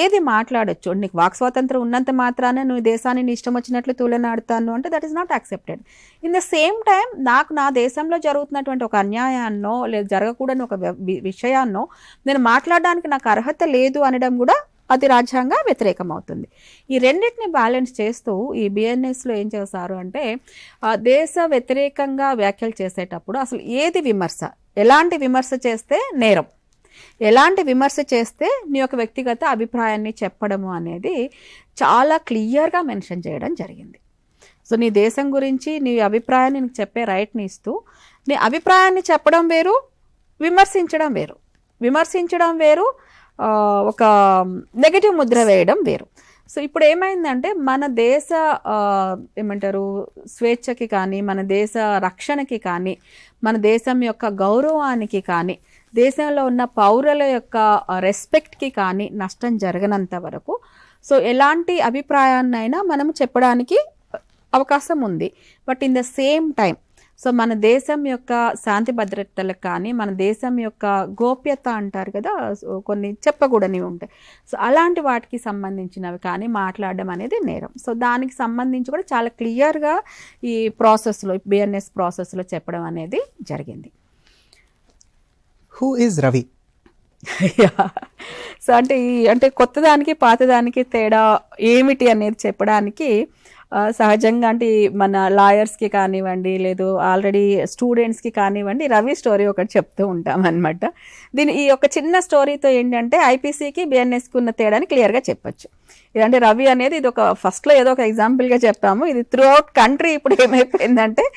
S2: ఏది మాట్లాడొచ్చు, నీకు వాక్ స్వాతంత్రం ఉన్నంత మాత్రాన నువ్వు దేశాన్ని నీ ఇష్టం వచ్చినట్లు తూలనాడుతాను అంటే that is not accepted. In the same time నాకు నా దేశంలో జరుగుతున్నటువంటి ఒక అన్యాయాన్నో లేదా జరగకూడని ఒక విషయాన్నో నేను మాట్లాడడానికి నాకు అర్హత లేదు అనడం కూడా అది రాజ్యాంగ వ్యతిరేకం అవుతుంది. ఈ రెండింటిని బ్యాలెన్స్ చేస్తూ ఈ బిఎన్ఎస్లో ఏం చేస్తారు అంటే దేశ వ్యతిరేకంగా వ్యాఖ్యలు చేసేటప్పుడు అసలు ఏది విమర్శ, ఎలాంటి విమర్శ చేస్తే నేరం, ఎలాంటి విమర్శ చేస్తే నీ యొక్క వ్యక్తిగత అభిప్రాయాన్ని చెప్పడము అనేది చాలా క్లియర్గా మెన్షన్ చేయడం జరిగింది. సో నీ దేశం గురించి నీ అభిప్రాయాన్ని నీకు చెప్పే రైట్ని ఇస్తూ నీ అభిప్రాయాన్ని చెప్పడం వేరు, విమర్శించడం వేరు. విమర్శించడం వేరు, ఒక నెగటివ్ ముద్ర వేయడం వేరు. సో ఇప్పుడు ఏమైందంటే మన దేశ ఏమంటారు స్వేచ్ఛకి కానీ, మన దేశ రక్షణకి కానీ, మన దేశం యొక్క గౌరవానికి కానీ, దేశంలో ఉన్న పౌరుల యొక్క రెస్పెక్ట్కి కానీ నష్టం జరగనంత వరకు సో ఎలాంటి అభిప్రాయాన్నైనా మనం చెప్పడానికి అవకాశం ఉంది. But in the same time so మన దేశం యొక్క శాంతి భద్రతలకు కానీ, మన దేశం యొక్క గోప్యత అంటారు కదా, కొన్ని చెప్పకూడనివి ఉంటాయి. సో అలాంటి వాటికి సంబంధించినవి కానీ మాట్లాడడం అనేది నేరం. సో దానికి సంబంధించి కూడా చాలా క్లియర్గా ఈ ప్రాసెస్లో, బిఎన్ఎస్ ప్రాసెస్లో చెప్పడం అనేది జరిగింది.
S1: Who is Ravi?
S2: సో అంటే కొత్త దానికి పాత దానికి తేడా ఏమిటి అనేది చెప్పడానికి సహజంగా అంటే మన లాయర్స్కి కానివ్వండి, లేదు ఆల్రెడీ స్టూడెంట్స్కి కానివ్వండి, రవి స్టోరీ ఒకటి చెప్తూ ఉంటాం అనమాట. ఈ ఒక చిన్న స్టోరీతో ఏంటంటే ఐపీసీకి బిఎన్ఎస్కి ఉన్న తేడాని క్లియర్గా చెప్పచ్చు. ఇదంటే రవి అనేది ఇది ఒక ఫస్ట్లో ఏదో ఒక ఎగ్జాంపుల్గా చెప్పాము. ఇది త్రూ అవుట్ కంట్రీ ఇప్పుడు ఏమైపోయిందంటే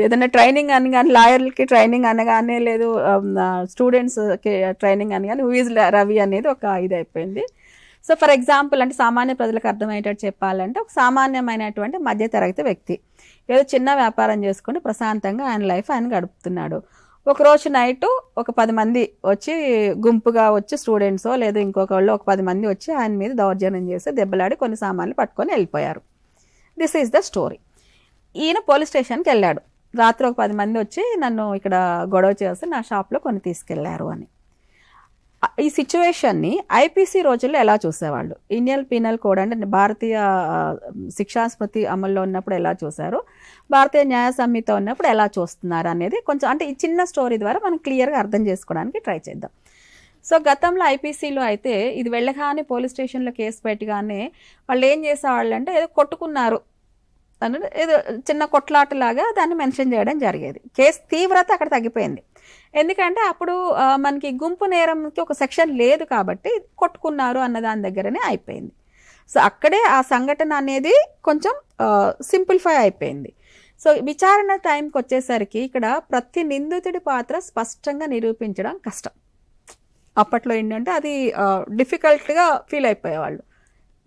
S2: ఏదైనా ట్రైనింగ్ అని కానీ, లాయర్లకి ట్రైనింగ్ అనగానే, లేదు స్టూడెంట్స్కి ట్రైనింగ్ అని కానీ, హూ ఈజ్ రవి అనేది ఒక ఇది అయిపోయింది. సో ఫర్ ఎగ్జాంపుల్ అంటే సామాన్య ప్రజలకు అర్థమయ్యేటట్టు చెప్పాలంటే ఒక సామాన్యమైనటువంటి మధ్యతరగతి వ్యక్తి ఏదో చిన్న వ్యాపారం చేసుకుని ప్రశాంతంగా ఆయన లైఫ్ ఆయన గడుపుతున్నాడు. ఒకరోజు నైటు ఒక 10 మంది వచ్చి గుంపుగా వచ్చి స్టూడెంట్సో లేదు ఇంకొక వాళ్ళు ఒక 10 మంది వచ్చి ఆయన మీద దౌర్జన్యం చేసి దెబ్బలాడి కొన్ని సామాన్లు పట్టుకొని వెళ్ళిపోయారు. This is the story. ఈయన పోలీస్ స్టేషన్కి వెళ్ళాడు. రాత్రి ఒక 10 మంది వచ్చి నన్ను ఇక్కడ గొడవ చేసి నా షాప్లో కొన్ని తీసుకెళ్లారు అని. ఈ సిచ్యువేషన్ని ఐపీసీ రోజుల్లో ఎలా చూసేవాళ్ళు, ఇండియన్ పీనల్ కోడ్ అంటే భారతీయ శిక్షా స్మృతి అమల్లో ఉన్నప్పుడు ఎలా చూశారు, భారతీయ న్యాయ సంహిత ఉన్నప్పుడు ఎలా చూస్తున్నారు అనేది కొంచెం అంటే ఈ చిన్న స్టోరీ ద్వారా మనం క్లియర్గా అర్థం చేసుకోవడానికి ట్రై చేద్దాం. సో గతంలో ఐపీసీలో అయితే ఇది వెళ్ళగానే పోలీస్ స్టేషన్లో కేసు పెట్టగానే వాళ్ళు ఏం చేసేవాళ్ళు అంటే ఏదో కొట్టుకున్నారు అని, ఏదో చిన్న కొట్లాటలాగా దాన్ని మెన్షన్ చేయడం జరిగేది. కేసు తీవ్రత అక్కడ తగ్గిపోయింది. ఎందుకంటే అప్పుడు మనకి గుంపు నేరంకి ఒక సెక్షన్ లేదు కాబట్టి కొట్టుకున్నారు అన్న దాని దగ్గరనే అయిపోయింది. సో అక్కడే ఆ సంఘటన అనేది కొంచెం సింప్లిఫై అయిపోయింది. సో విచారణ టైంకి వచ్చేసరికి ఇక్కడ ప్రతి నిందితుడి పాత్ర స్పష్టంగా నిరూపించడం కష్టం. అప్పట్లో ఏంటంటే అది డిఫికల్ట్గా ఫీల్ అయిపోయేవాళ్ళు.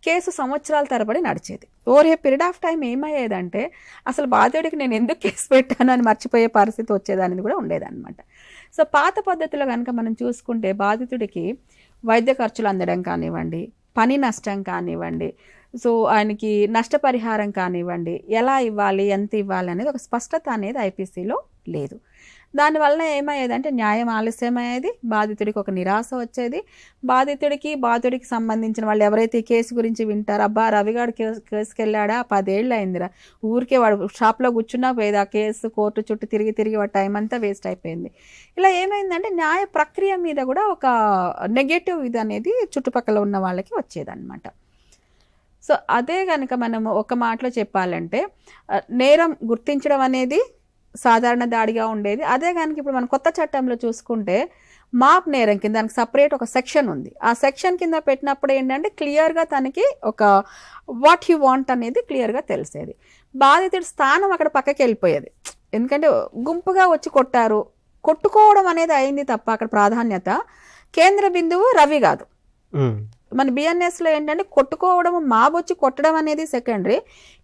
S2: కేసు సంవత్సరాల తరబడి నడిచేది. Over a period of time ఏమయ్యేదంటే అసలు బాధితుడికి నేను ఎందుకు కేసు పెట్టాను అని మర్చిపోయే పరిస్థితి వచ్చేదానిది కూడా ఉండేదన్నమాట. సో పాత పద్ధతిలో కనుక మనం చూసుకుంటే బాధితుడికి వైద్య ఖర్చులు అందడం కానివ్వండి, పని నష్టం కానివ్వండి, సో ఆయనకి నష్టపరిహారం కానివ్వండి, ఎలా ఇవ్వాలి, ఎంత ఇవ్వాలి అనేది ఒక స్పష్టత అనేది ఐపీసీలో లేదు. దానివల్ల ఏమయ్యేదంటే న్యాయం ఆలస్యమయ్యేది, బాధితుడికి ఒక నిరాశ వచ్చేది. బాధితుడికి సంబంధించిన వాళ్ళు ఎవరైతే ఈ కేసు గురించి వింటారో, అబ్బా రవిగాడు కేసుకి వెళ్ళాడా 10 ఏళ్ళు అయిందిరా, ఊరికే వాడు షాప్లో కూర్చున్నా పోయేది, ఆ కేసు కోర్టు చుట్టూ తిరిగి వాడి టైం అంతా వేస్ట్ అయిపోయింది. ఇలా ఏమైందంటే న్యాయ ప్రక్రియ మీద కూడా ఒక నెగటివ్ ఇది అనేది చుట్టుపక్కల ఉన్న వాళ్ళకి వచ్చేదన్నమాట. సో అదే కనుక మనము ఒక మాటలో చెప్పాలంటే నేరం గుర్తించడం అనేది సాధారణ దాడిగా ఉండేది. అదే కనుక ఇప్పుడు మనం కొత్త చట్టంలో చూసుకుంటే మాప్ నేరం కింద దానికి సపరేట్ ఒక సెక్షన్ ఉంది. ఆ సెక్షన్ కింద పెట్టినప్పుడు ఏంటంటే క్లియర్గా తనకి ఒక వాట్ యు వాంట్ అనేది క్లియర్గా తెలిసేది. బాధితుడి స్థానం అక్కడ పక్కకి వెళ్ళిపోయేది. ఎందుకంటే గుంపుగా వచ్చి కొట్టుకోవడం అనేది అయింది తప్ప అక్కడ ప్రాధాన్యత కేంద్ర బిందువు రవి కాదు. మన బిఎన్ఎస్లో ఏంటంటే కొట్టుకోవడం, మాబొచ్చి కొట్టడం అనేది సెకండరీ,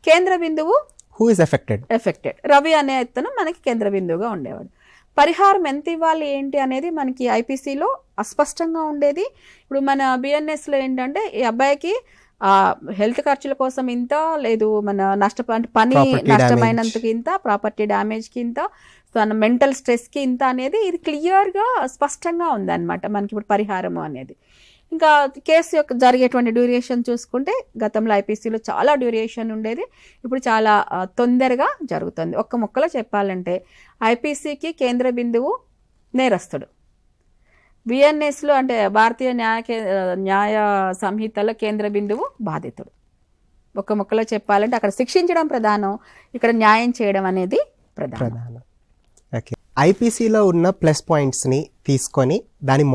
S2: కేంద్ర బిందువు
S1: హూ ఇస్ ఎఫెక్టెడ్ రవి
S2: అనే అతను మనకి కేంద్ర బిందువుగా ఉండేవాడు. పరిహారం ఎంత ఇవ్వాలి ఏంటి అనేది మనకి ఐపీసీలో అస్పష్టంగా ఉండేది. ఇప్పుడు మన బిఎన్ఎస్లో ఏంటంటే ఈ అబ్బాయికి హెల్త్ ఖర్చుల కోసం ఇంత, లేదు మన పని
S1: Property
S2: నష్టమైనందుకు ఇంత, ప్రాపర్టీ డ్యామేజ్కి ఇంత, తన మెంటల్ స్ట్రెస్కి ఇంత అనేది ఇది క్లియర్గా స్పష్టంగా ఉందన్నమాట మనకి ఇప్పుడు పరిహారము అనేది. ఇంకా కేసు యొక్క జరిగేటువంటి డ్యూరేషన్ చూసుకుంటే గతంలో ఐపీసీలో చాలా డ్యూరేషన్ ఉండేది, ఇప్పుడు చాలా తొందరగా జరుగుతుంది. ఒక్క ముక్కలో చెప్పాలంటే ఐపీసీకి కేంద్ర బిందువు నేరస్తుడు, బిఎన్ఎస్లో అంటే భారతీయ న్యాయ సంహితలో కేంద్ర బిందువు బాధితుడు. ఒక్క ముక్కలో చెప్పాలంటే అక్కడ శిక్షించడం ప్రధానం, ఇక్కడ న్యాయం చేయడం అనేది ప్రధానం.
S1: ఓకే, ఐపీసీలో ఉన్న ప్లస్ పాయింట్స్ని తీసుకొని దాన్ని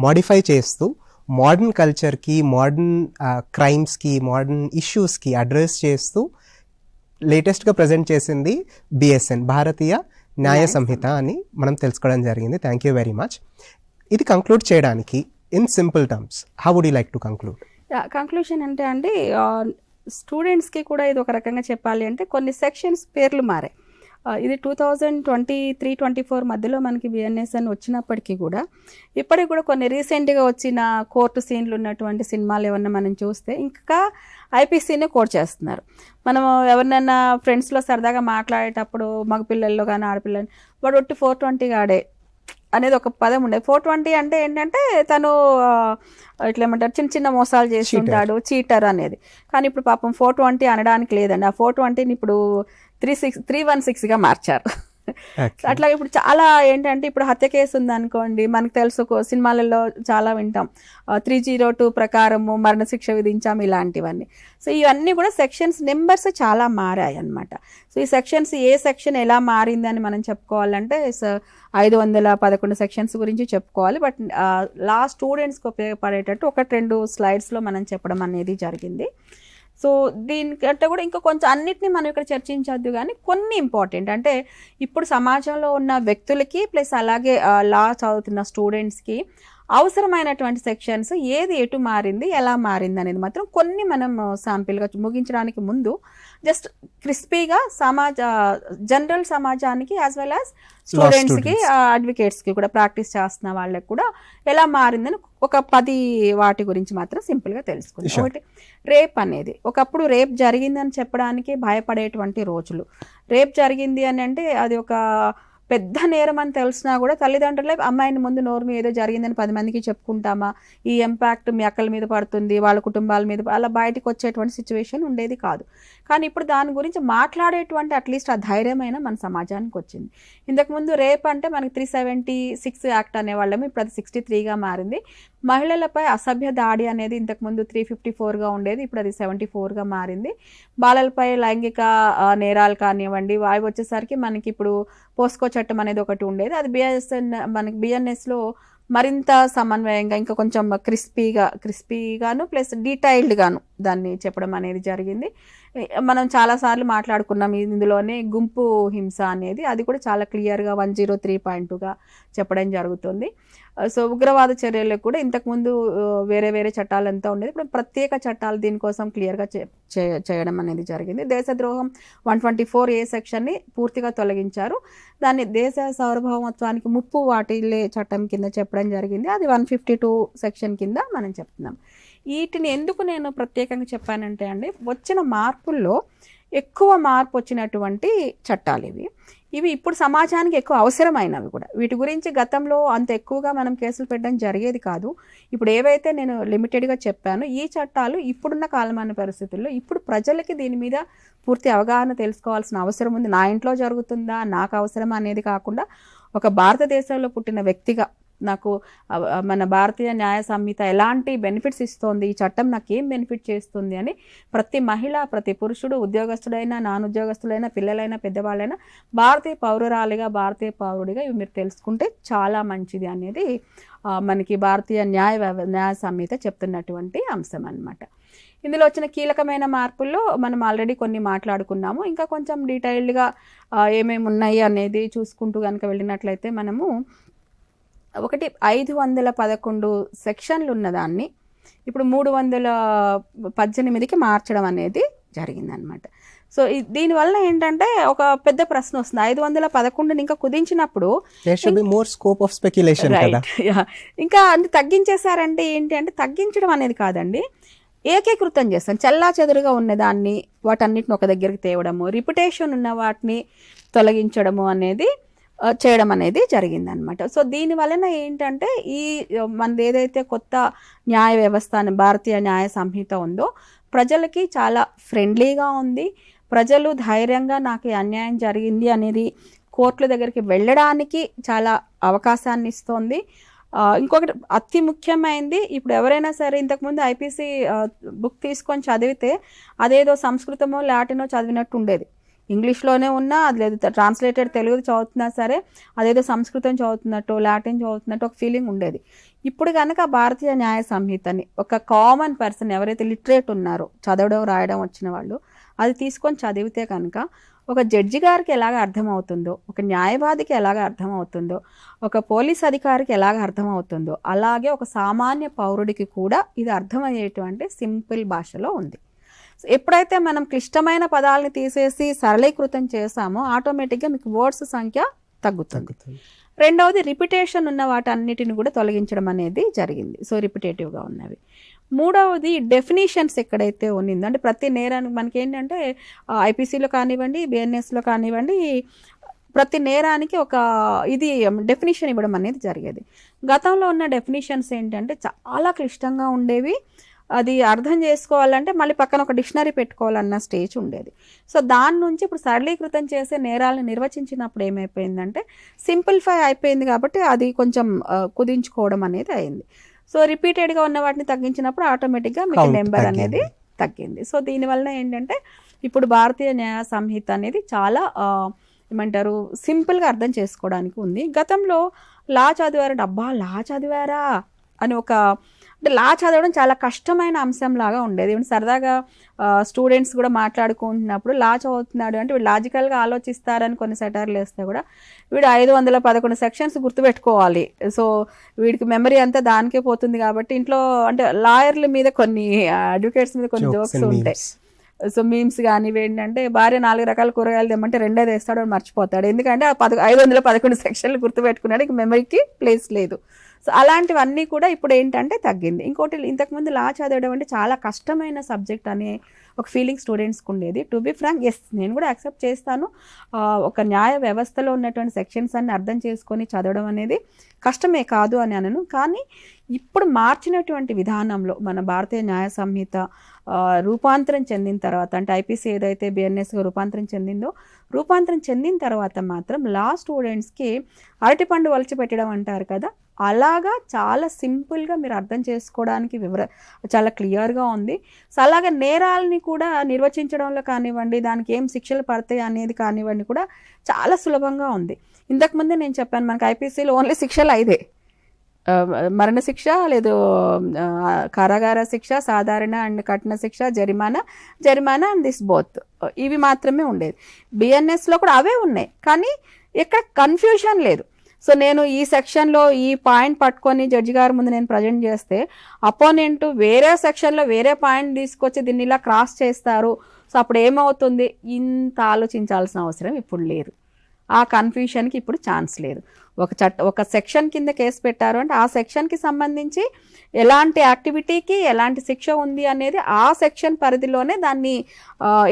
S1: మోడిఫై చేస్తూ మోడర్న్ కల్చర్కి, మోడర్న్ క్రైమ్స్కి, మోడర్న్ ఇష్యూస్కి అడ్రస్ చేస్తూ లేటెస్ట్గా ప్రజెంట్ చేసింది బిఎస్ఎన్, భారతీయ న్యాయ సంహిత అని మనం తెలుసుకోవడం జరిగింది. Thank you very much. ఇది కంక్లూడ్ చేయడానికి in simple terms how would you like to conclude?
S2: Conclusion అంటే అండి, స్టూడెంట్స్కి కూడా ఇది ఒక రకంగా చెప్పాలి అంటే కొన్ని సెక్షన్స్ పేర్లు మారాయి. ఇది 2023-24 మధ్యలో మనకి బిఎన్ఎస్ అని వచ్చినప్పటికీ కూడా ఇప్పటికి కూడా కొన్ని రీసెంట్గా వచ్చిన కోర్టు సీన్లు ఉన్నటువంటి సినిమాలు ఏమన్నా మనం చూస్తే ఇంకా ఐపీసీని కోట్ చేస్తున్నారు. మనం ఎవరినైనా ఫ్రెండ్స్లో సరదాగా మాట్లాడేటప్పుడు మగపిల్లల్లో కానీ ఆడపిల్లని వాడు ఒట్టి 420 గాడే అనేది ఒక పదం ఉండేది. 420 అంటే ఏంటంటే తను ఇట్లా ఏమంటారు చిన్న చిన్న మోసాలు చేస్తుంటాడు, చీటర్ అనేది. కానీ ఇప్పుడు పాపం 420 అనడానికి లేదండి. ఆ 420ని ఇప్పుడు 316గా మార్చారు. అట్లా ఇప్పుడు చాలా ఏంటంటే ఇప్పుడు హత్య కేసు ఉందనుకోండి, మనకు తెలుసు సినిమాలలో చాలా వింటాం 302 ప్రకారము మరణశిక్ష విధించాం ఇలాంటివన్నీ. సో ఇవన్నీ కూడా సెక్షన్స్ నెంబర్స్ చాలా మారాయి అన్నమాట. సో ఈ సెక్షన్స్ ఏ సెక్షన్ ఎలా మారిందని మనం చెప్పుకోవాలంటే 511 సెక్షన్స్ గురించి చెప్పుకోవాలి. బట్ స్టూడెంట్స్కి ఉపయోగపడేటట్టు 1-2 స్లైడ్స్లో మనం చెప్పడం అనేది జరిగింది. సో దీనికంటే కూడా ఇంకా కొంచెం అన్నిటినీ మనం ఇక్కడ చర్చించొద్దు, కానీ కొన్ని ఇంపార్టెంట్ అంటే ఇప్పుడు సమాజంలో ఉన్న వ్యక్తులకి ప్లస్ అలాగే లా చదువుతున్న స్టూడెంట్స్కి అవసరమైనటువంటి సెక్షన్స్ ఏది ఎటు మారింది, ఎలా మారింది అనేది మాత్రం కొన్ని మనం శాంపిల్గా ముగించడానికి ముందు జస్ట్ క్రిస్పీగా జనరల్ సమాజానికి యాజ్ వెల్ యాజ్ స్టూడెంట్స్కి, అడ్వకేట్స్కి కూడా ప్రాక్టీస్ చేస్తున్న వాళ్ళకి కూడా ఎలా మారిందని ఒక 10 వాటి గురించి మాత్రం సింపుల్గా తెలుసుకుందాం. ఒకటి, రేప్ అనేది ఒకప్పుడు రేప్ జరిగిందని చెప్పడానికి భయపడేటువంటి రోజులు. రేప్ జరిగింది అని అంటే అది ఒక పెద్ద నేరం అని తెలిసినా కూడా తల్లిదండ్రులే అమ్మాయిని ముందు నోరు మీద ఏదో జరిగిందని 10 మందికి చెప్పుకుంటామా, ఈ ఇంపాక్ట్ మీ అక్కల మీద పడుతుంది, వాళ్ళ కుటుంబాల మీద, అలా బయటకు వచ్చేటువంటి సిచ్యువేషన్ ఉండేది కాదు. కానీ ఇప్పుడు దాని గురించి మాట్లాడేటువంటి అట్లీస్ట్ ఆ ధైర్యమైన మన సమాజానికి వచ్చింది. ఇంతకుముందు రేప్ అంటే మనకి 376 యాక్ట్ అనేవాళ్ళము, ఇప్పుడు అది 63గా మారింది. మహిళలపై అసభ్య దాడి అనేది ఇంతకుముందు 354గా ఉండేది, ఇప్పుడు అది 74గా మారింది. బాలలపై లైంగిక నేరాలు కానివ్వండి, అవి వచ్చేసరికి మనకి ఇప్పుడు పోస్కో చట్టం అనేది ఒకటి ఉండేది, అది మనకి బిఎన్ఎస్లో మరింత సమన్వయంగా ఇంకా కొంచెం క్రిస్పీగాను ప్లస్ డీటెయిల్డ్గాను దాన్ని చెప్పడం అనేది జరిగింది. మనం చాలాసార్లు మాట్లాడుకున్నాం ఇందులోనే గుంపు హింస అనేది, అది కూడా చాలా క్లియర్గా 103.2గా చెప్పడం జరుగుతుంది. సో ఉగ్రవాద చర్యలకు కూడా ఇంతకుముందు వేరే వేరే చట్టాలంతా ఉండేది, ఇప్పుడు ప్రత్యేక చట్టాలు దీనికోసం క్లియర్గా చేయడం అనేది జరిగింది. దేశద్రోహం 124A సెక్షన్ని పూర్తిగా తొలగించారు, దాన్ని దేశ సార్వభౌమత్వానికి ముప్పు వాటిల్లే చట్టం కింద చెప్పడం జరిగింది, అది 152 సెక్షన్ కింద మనం చెప్తున్నాం. వీటిని ఎందుకు నేను ప్రత్యేకంగా చెప్పానంటే అండి, వచ్చిన మార్పుల్లో ఎక్కువ మార్పు వచ్చినటువంటి చట్టాలు ఇవి ఇప్పుడు సమాజానికి ఎక్కువ అవసరమైనవి కూడా. వీటి గురించి గతంలో అంత ఎక్కువగా మనం కేసులు పెట్టడం జరిగేది కాదు. ఇప్పుడు ఏవైతే నేను లిమిటెడ్గా చెప్పానో ఈ చట్టాలు ఇప్పుడున్న కాలమాన పరిస్థితుల్లో ఇప్పుడు ప్రజలకి దీని మీద పూర్తి అవగాహన తెలుసుకోవాల్సిన అవసరం ఉంది. నా ఇంట్లో జరుగుతుందా, నాకు అవసరమా అనేది కాకుండా ఒక భారతదేశంలో పుట్టిన వ్యక్తిగా నాకు మన భారతీయ న్యాయ సంహిత ఎలాంటి బెనిఫిట్స్ ఇస్తోంది, ఈ చట్టం నాకు ఏం బెనిఫిట్ చేస్తుంది అని ప్రతి మహిళ, ప్రతి పురుషుడు, ఉద్యోగస్తుడైనా, నాన్ ఉద్యోగస్తులైనా, పిల్లలైనా, పెద్దవాళ్ళైనా భారతీయ పౌరురాలిగా, భారతీయ పౌరుడిగా ఇవి మీరు తెలుసుకుంటే చాలా మంచిది అనేది మనకి భారతీయ న్యాయ సంహిత చెప్తున్నటువంటి అంశం అన్నమాట. ఇందులో వచ్చిన కీలకమైన మార్పుల్లో మనం ఆల్రెడీ కొన్ని మాట్లాడుకున్నాము. ఇంకా కొంచెం డీటెయిల్డ్గా ఏమేమి ఉన్నాయి అనేది చూసుకుంటూ కనుక వెళ్ళినట్లయితే మనము 511 సెక్షన్లు ఉన్నదాన్ని ఇప్పుడు 318కి మార్చడం అనేది జరిగిందనమాట. సో దీనివల్ల ఏంటంటే ఒక పెద్ద ప్రశ్న వస్తుంది, 511ని ఇంకా కుదించినప్పుడు ఇంకా అన్ని తగ్గించేశారంటే ఏంటి అంటే, తగ్గించడం అనేది కాదండి, ఏకీకృతం చేస్తాం. చెల్లా చెదురుగా ఉన్నదాన్ని వాటన్నిటిని ఒక దగ్గరికి తేవడము, రిపిటేషన్ ఉన్న వాటిని తొలగించడము అనేది చేయడం అనేది జరిగిందనమాట. సో దీని వలన ఏంటంటే ఈ మనది ఏదైతే కొత్త న్యాయ వ్యవస్థ భారతీయ న్యాయ సంహిత ఉందో ప్రజలకి చాలా ఫ్రెండ్లీగా ఉంది. ప్రజలు ధైర్యంగా నాకు అన్యాయం జరిగింది అనేది కోర్టుల దగ్గరికి వెళ్ళడానికి చాలా అవకాశాన్ని ఇస్తోంది. ఇంకొకటి అతి ముఖ్యమైనది, ఇప్పుడు ఎవరైనా సరే ఇంతకుముందు ఐపీసీ బుక్ తీసుకొని చదివితే అదేదో సంస్కృతమో లాటినో చదివినట్టు ఉండేది. ఇంగ్లీష్లోనే ఉన్నా అది లేదు, ట్రాన్స్లేటెడ్ తెలుగు చదువుతున్నా సరే అదేదో సంస్కృతం చదువుతున్నట్టు లాటిన్ చదువుతున్నట్టు ఒక ఫీలింగ్ ఉండేది. ఇప్పుడు కనుక భారతీయ న్యాయ సంహితని ఒక కామన్ పర్సన్ ఎవరైతే లిటరేట్ ఉన్నారో, చదవడం రాయడం వచ్చిన వాళ్ళు, అది తీసుకొని చదివితే కనుక ఒక జడ్జి గారికి ఎలాగ అర్థమవుతుందో, ఒక న్యాయవాదికి ఎలాగ అర్థమవుతుందో, ఒక పోలీస్ అధికారికి ఎలాగ అర్థమవుతుందో, అలాగే ఒక సామాన్య పౌరుడికి కూడా ఇది అర్థమయ్యేటువంటి సింపుల్ భాషలో ఉంది. ఎప్పుడైతే మనం క్లిష్టమైన పదాలని తీసేసి సరళీకృతం చేసామో ఆటోమేటిక్గా మీకు వర్డ్స్ సంఖ్య తగ్గుతుంది. రెండవది రిపిటేషన్ ఉన్న వాటన్నిటిని కూడా తొలగించడం అనేది జరిగింది. సో రిపిటేటివ్గా ఉన్నవి. మూడవది డెఫినేషన్స్ ఎక్కడైతే ఉన్నిందో, అంటే ప్రతి నేరానికి మనకి ఏంటంటే ఐపీసీలో కానివ్వండి, బిఎన్ఎస్లో కానివ్వండి, ప్రతి నేరానికి ఒక ఇది డెఫినేషన్ ఇవ్వడం అనేది జరిగేది. గతంలో ఉన్న డెఫినేషన్స్ ఏంటంటే చాలా క్లిష్టంగా ఉండేవి. అది అర్థం చేసుకోవాలంటే మళ్ళీ పక్కన ఒక డిక్షనరీ పెట్టుకోవాలన్న స్టేజ్ ఉండేది. సో దాని నుంచి ఇప్పుడు సరళీకృతం చేసే నేరాలను నిర్వచించినప్పుడు ఏమైపోయిందంటే సింప్లిఫై అయిపోయింది కాబట్టి అది కొంచెం కుదించుకోవడం అనేది అయింది. సో రిపీటెడ్గా ఉన్న వాటిని తగ్గించినప్పుడు ఆటోమేటిక్గా మీకు నెంబర్ అనేది తగ్గింది. సో దీనివల్ల ఏంటంటే ఇప్పుడు భారతీయ న్యాయ సంహిత అనేది చాలా ఏమంటారు సింపుల్గా అర్థం చేసుకోవడానికి ఉంది. గతంలో లా చదివారంటే అబ్బా లా చదివారా అని ఒక అంటే లా చదవడం చాలా కష్టమైన అంశంలాగా ఉండేది. ఈవెన్ సరదాగా స్టూడెంట్స్ కూడా మాట్లాడుకుంటున్నప్పుడు లా చదువుతున్నాడు అంటే వీడు లాజికల్గా ఆలోచిస్తారని కొన్ని సెటర్లు వేస్తే కూడా వీడు 511 సెక్షన్స్ గుర్తుపెట్టుకోవాలి. సో వీడికి మెమరీ అంతా దానికే పోతుంది కాబట్టి ఇంట్లో అంటే లాయర్ల మీద కొన్ని అడ్వకేట్స్ మీద కొన్ని జోక్స్ ఉంటాయి. సో మీమ్స్ కానీ ఏంటంటే భార్య 4 రకాల కూరగాయలు తెమ్మంటే 2 తెస్తాడు అని మర్చిపోతాడు. ఎందుకంటే 511 సెక్షన్లు గుర్తుపెట్టుకున్నాడు, ఇక మెమరీకి ప్లేస్ లేదు. సో అలాంటివన్నీ కూడా ఇప్పుడు ఏంటంటే తగ్గింది. ఇంకోటి ఇంతకుముందు లా చదవడం అంటే చాలా కష్టమైన సబ్జెక్ట్ అనే ఒక ఫీలింగ్ స్టూడెంట్స్కి ఉండేది. టు బి ఫ్రాంక్, ఎస్ నేను కూడా యాక్సెప్ట్ చేస్తాను. ఒక న్యాయ వ్యవస్థలో ఉన్నటువంటి సెక్షన్స్ అన్ని అర్థం చేసుకొని చదవడం అనేది కష్టమే కాదు అని అనను. కానీ ఇప్పుడు మార్చినటువంటి విధానంలో మన భారతీయ న్యాయ సంహిత రూపాంతరం చెందిన తర్వాత, అంటే ఐపీసీ ఏదైతే బిఎన్ఎస్గా రూపాంతరం చెందిన తర్వాత మాత్రం లా స్టూడెంట్స్కి అరటిపండు వలిచి పెట్టడం అంటారు కదా, అలాగా చాలా సింపుల్గా మీరు అర్థం చేసుకోవడానికి చాలా క్లియర్గా ఉంది. సో అలాగే నేరాలని కూడా నిర్వచించడంలో కానివ్వండి, దానికి ఏం శిక్షలు పడతాయి అనేది కానివ్వండి కూడా చాలా సులభంగా ఉంది. ఇంతకుముందే నేను చెప్పాను మనకి ఐపీసీలో ఓన్లీ శిక్షలు 5, మరణశిక్ష, లేదు కారాగార శిక్ష, సాధారణ అండ్ కఠిన శిక్ష, జరిమానా అండ్ దిస్ బోత్, ఇవి మాత్రమే ఉండేది. బిఎన్ఎస్లో కూడా అవే ఉన్నాయి, కానీ ఎక్కడ కన్ఫ్యూషన్ లేదు. సో నేను ఈ సెక్షన్లో ఈ పాయింట్ పట్టుకొని జడ్జి గారి ముందు నేను ప్రజెంట్ చేస్తే అపోనెంట్ వేరే సెక్షన్లో వేరే పాయింట్ తీసుకొచ్చి దీన్ని ఇలా క్రాస్ చేస్తారు. సో అప్పుడు ఏమవుతుంది, ఇంత ఆలోచించాల్సిన అవసరం ఇప్పుడు లేదు. ఆ కన్ఫ్యూషన్కి ఇప్పుడు ఛాన్స్ లేదు. ఒక సెక్షన్ కింద కేసు పెట్టారు అంటే ఆ సెక్షన్కి సంబంధించి ఎలాంటి యాక్టివిటీకి ఎలాంటి శిక్ష ఉంది అనేది ఆ సెక్షన్ పరిధిలోనే దాన్ని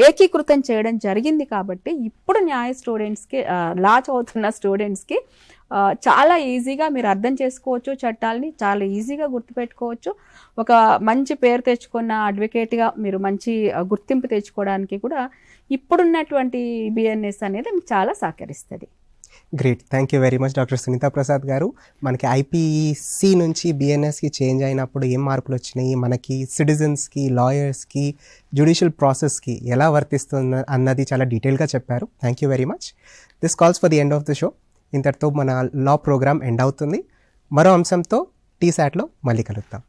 S2: ఏకీకృతం చేయడం జరిగింది. కాబట్టి ఇప్పుడు స్టూడెంట్స్కి లా చదువుతున్న స్టూడెంట్స్కి చాలా ఈజీగా మీరు అర్థం చేసుకోవచ్చు, చట్టాలని చాలా ఈజీగా గుర్తుపెట్టుకోవచ్చు. ఒక మంచి పేరు తెచ్చుకున్న అడ్వకేట్గా మీరు మంచి గుర్తింపు తెచ్చుకోవడానికి కూడా ఇప్పుడున్నటువంటి బిఎన్ఎస్ అనేది మీకు చాలా సహకరిస్తుంది.
S1: Great, thank you very much doctor Sunita Prasad గారు. మనకి ఐపీసీ నుంచి బిఎన్ఎస్కి చేంజ్ అయినప్పుడు ఏం మార్పులు వచ్చినాయి, మనకి సిటిజన్స్కి, లాయర్స్కి, జ్యుడిషియల్ ప్రాసెస్కి ఎలా వర్తిస్తుంది అన్నది చాలా డీటెయిల్గా చెప్పారు. Thank you very much. This calls for the end of the show. ఇంతటితో మన లా ప్రోగ్రామ్ ఎండ్ అవుతుంది. మరో అంశంతో టీసాట్లో మళ్ళీ కలుద్దాం.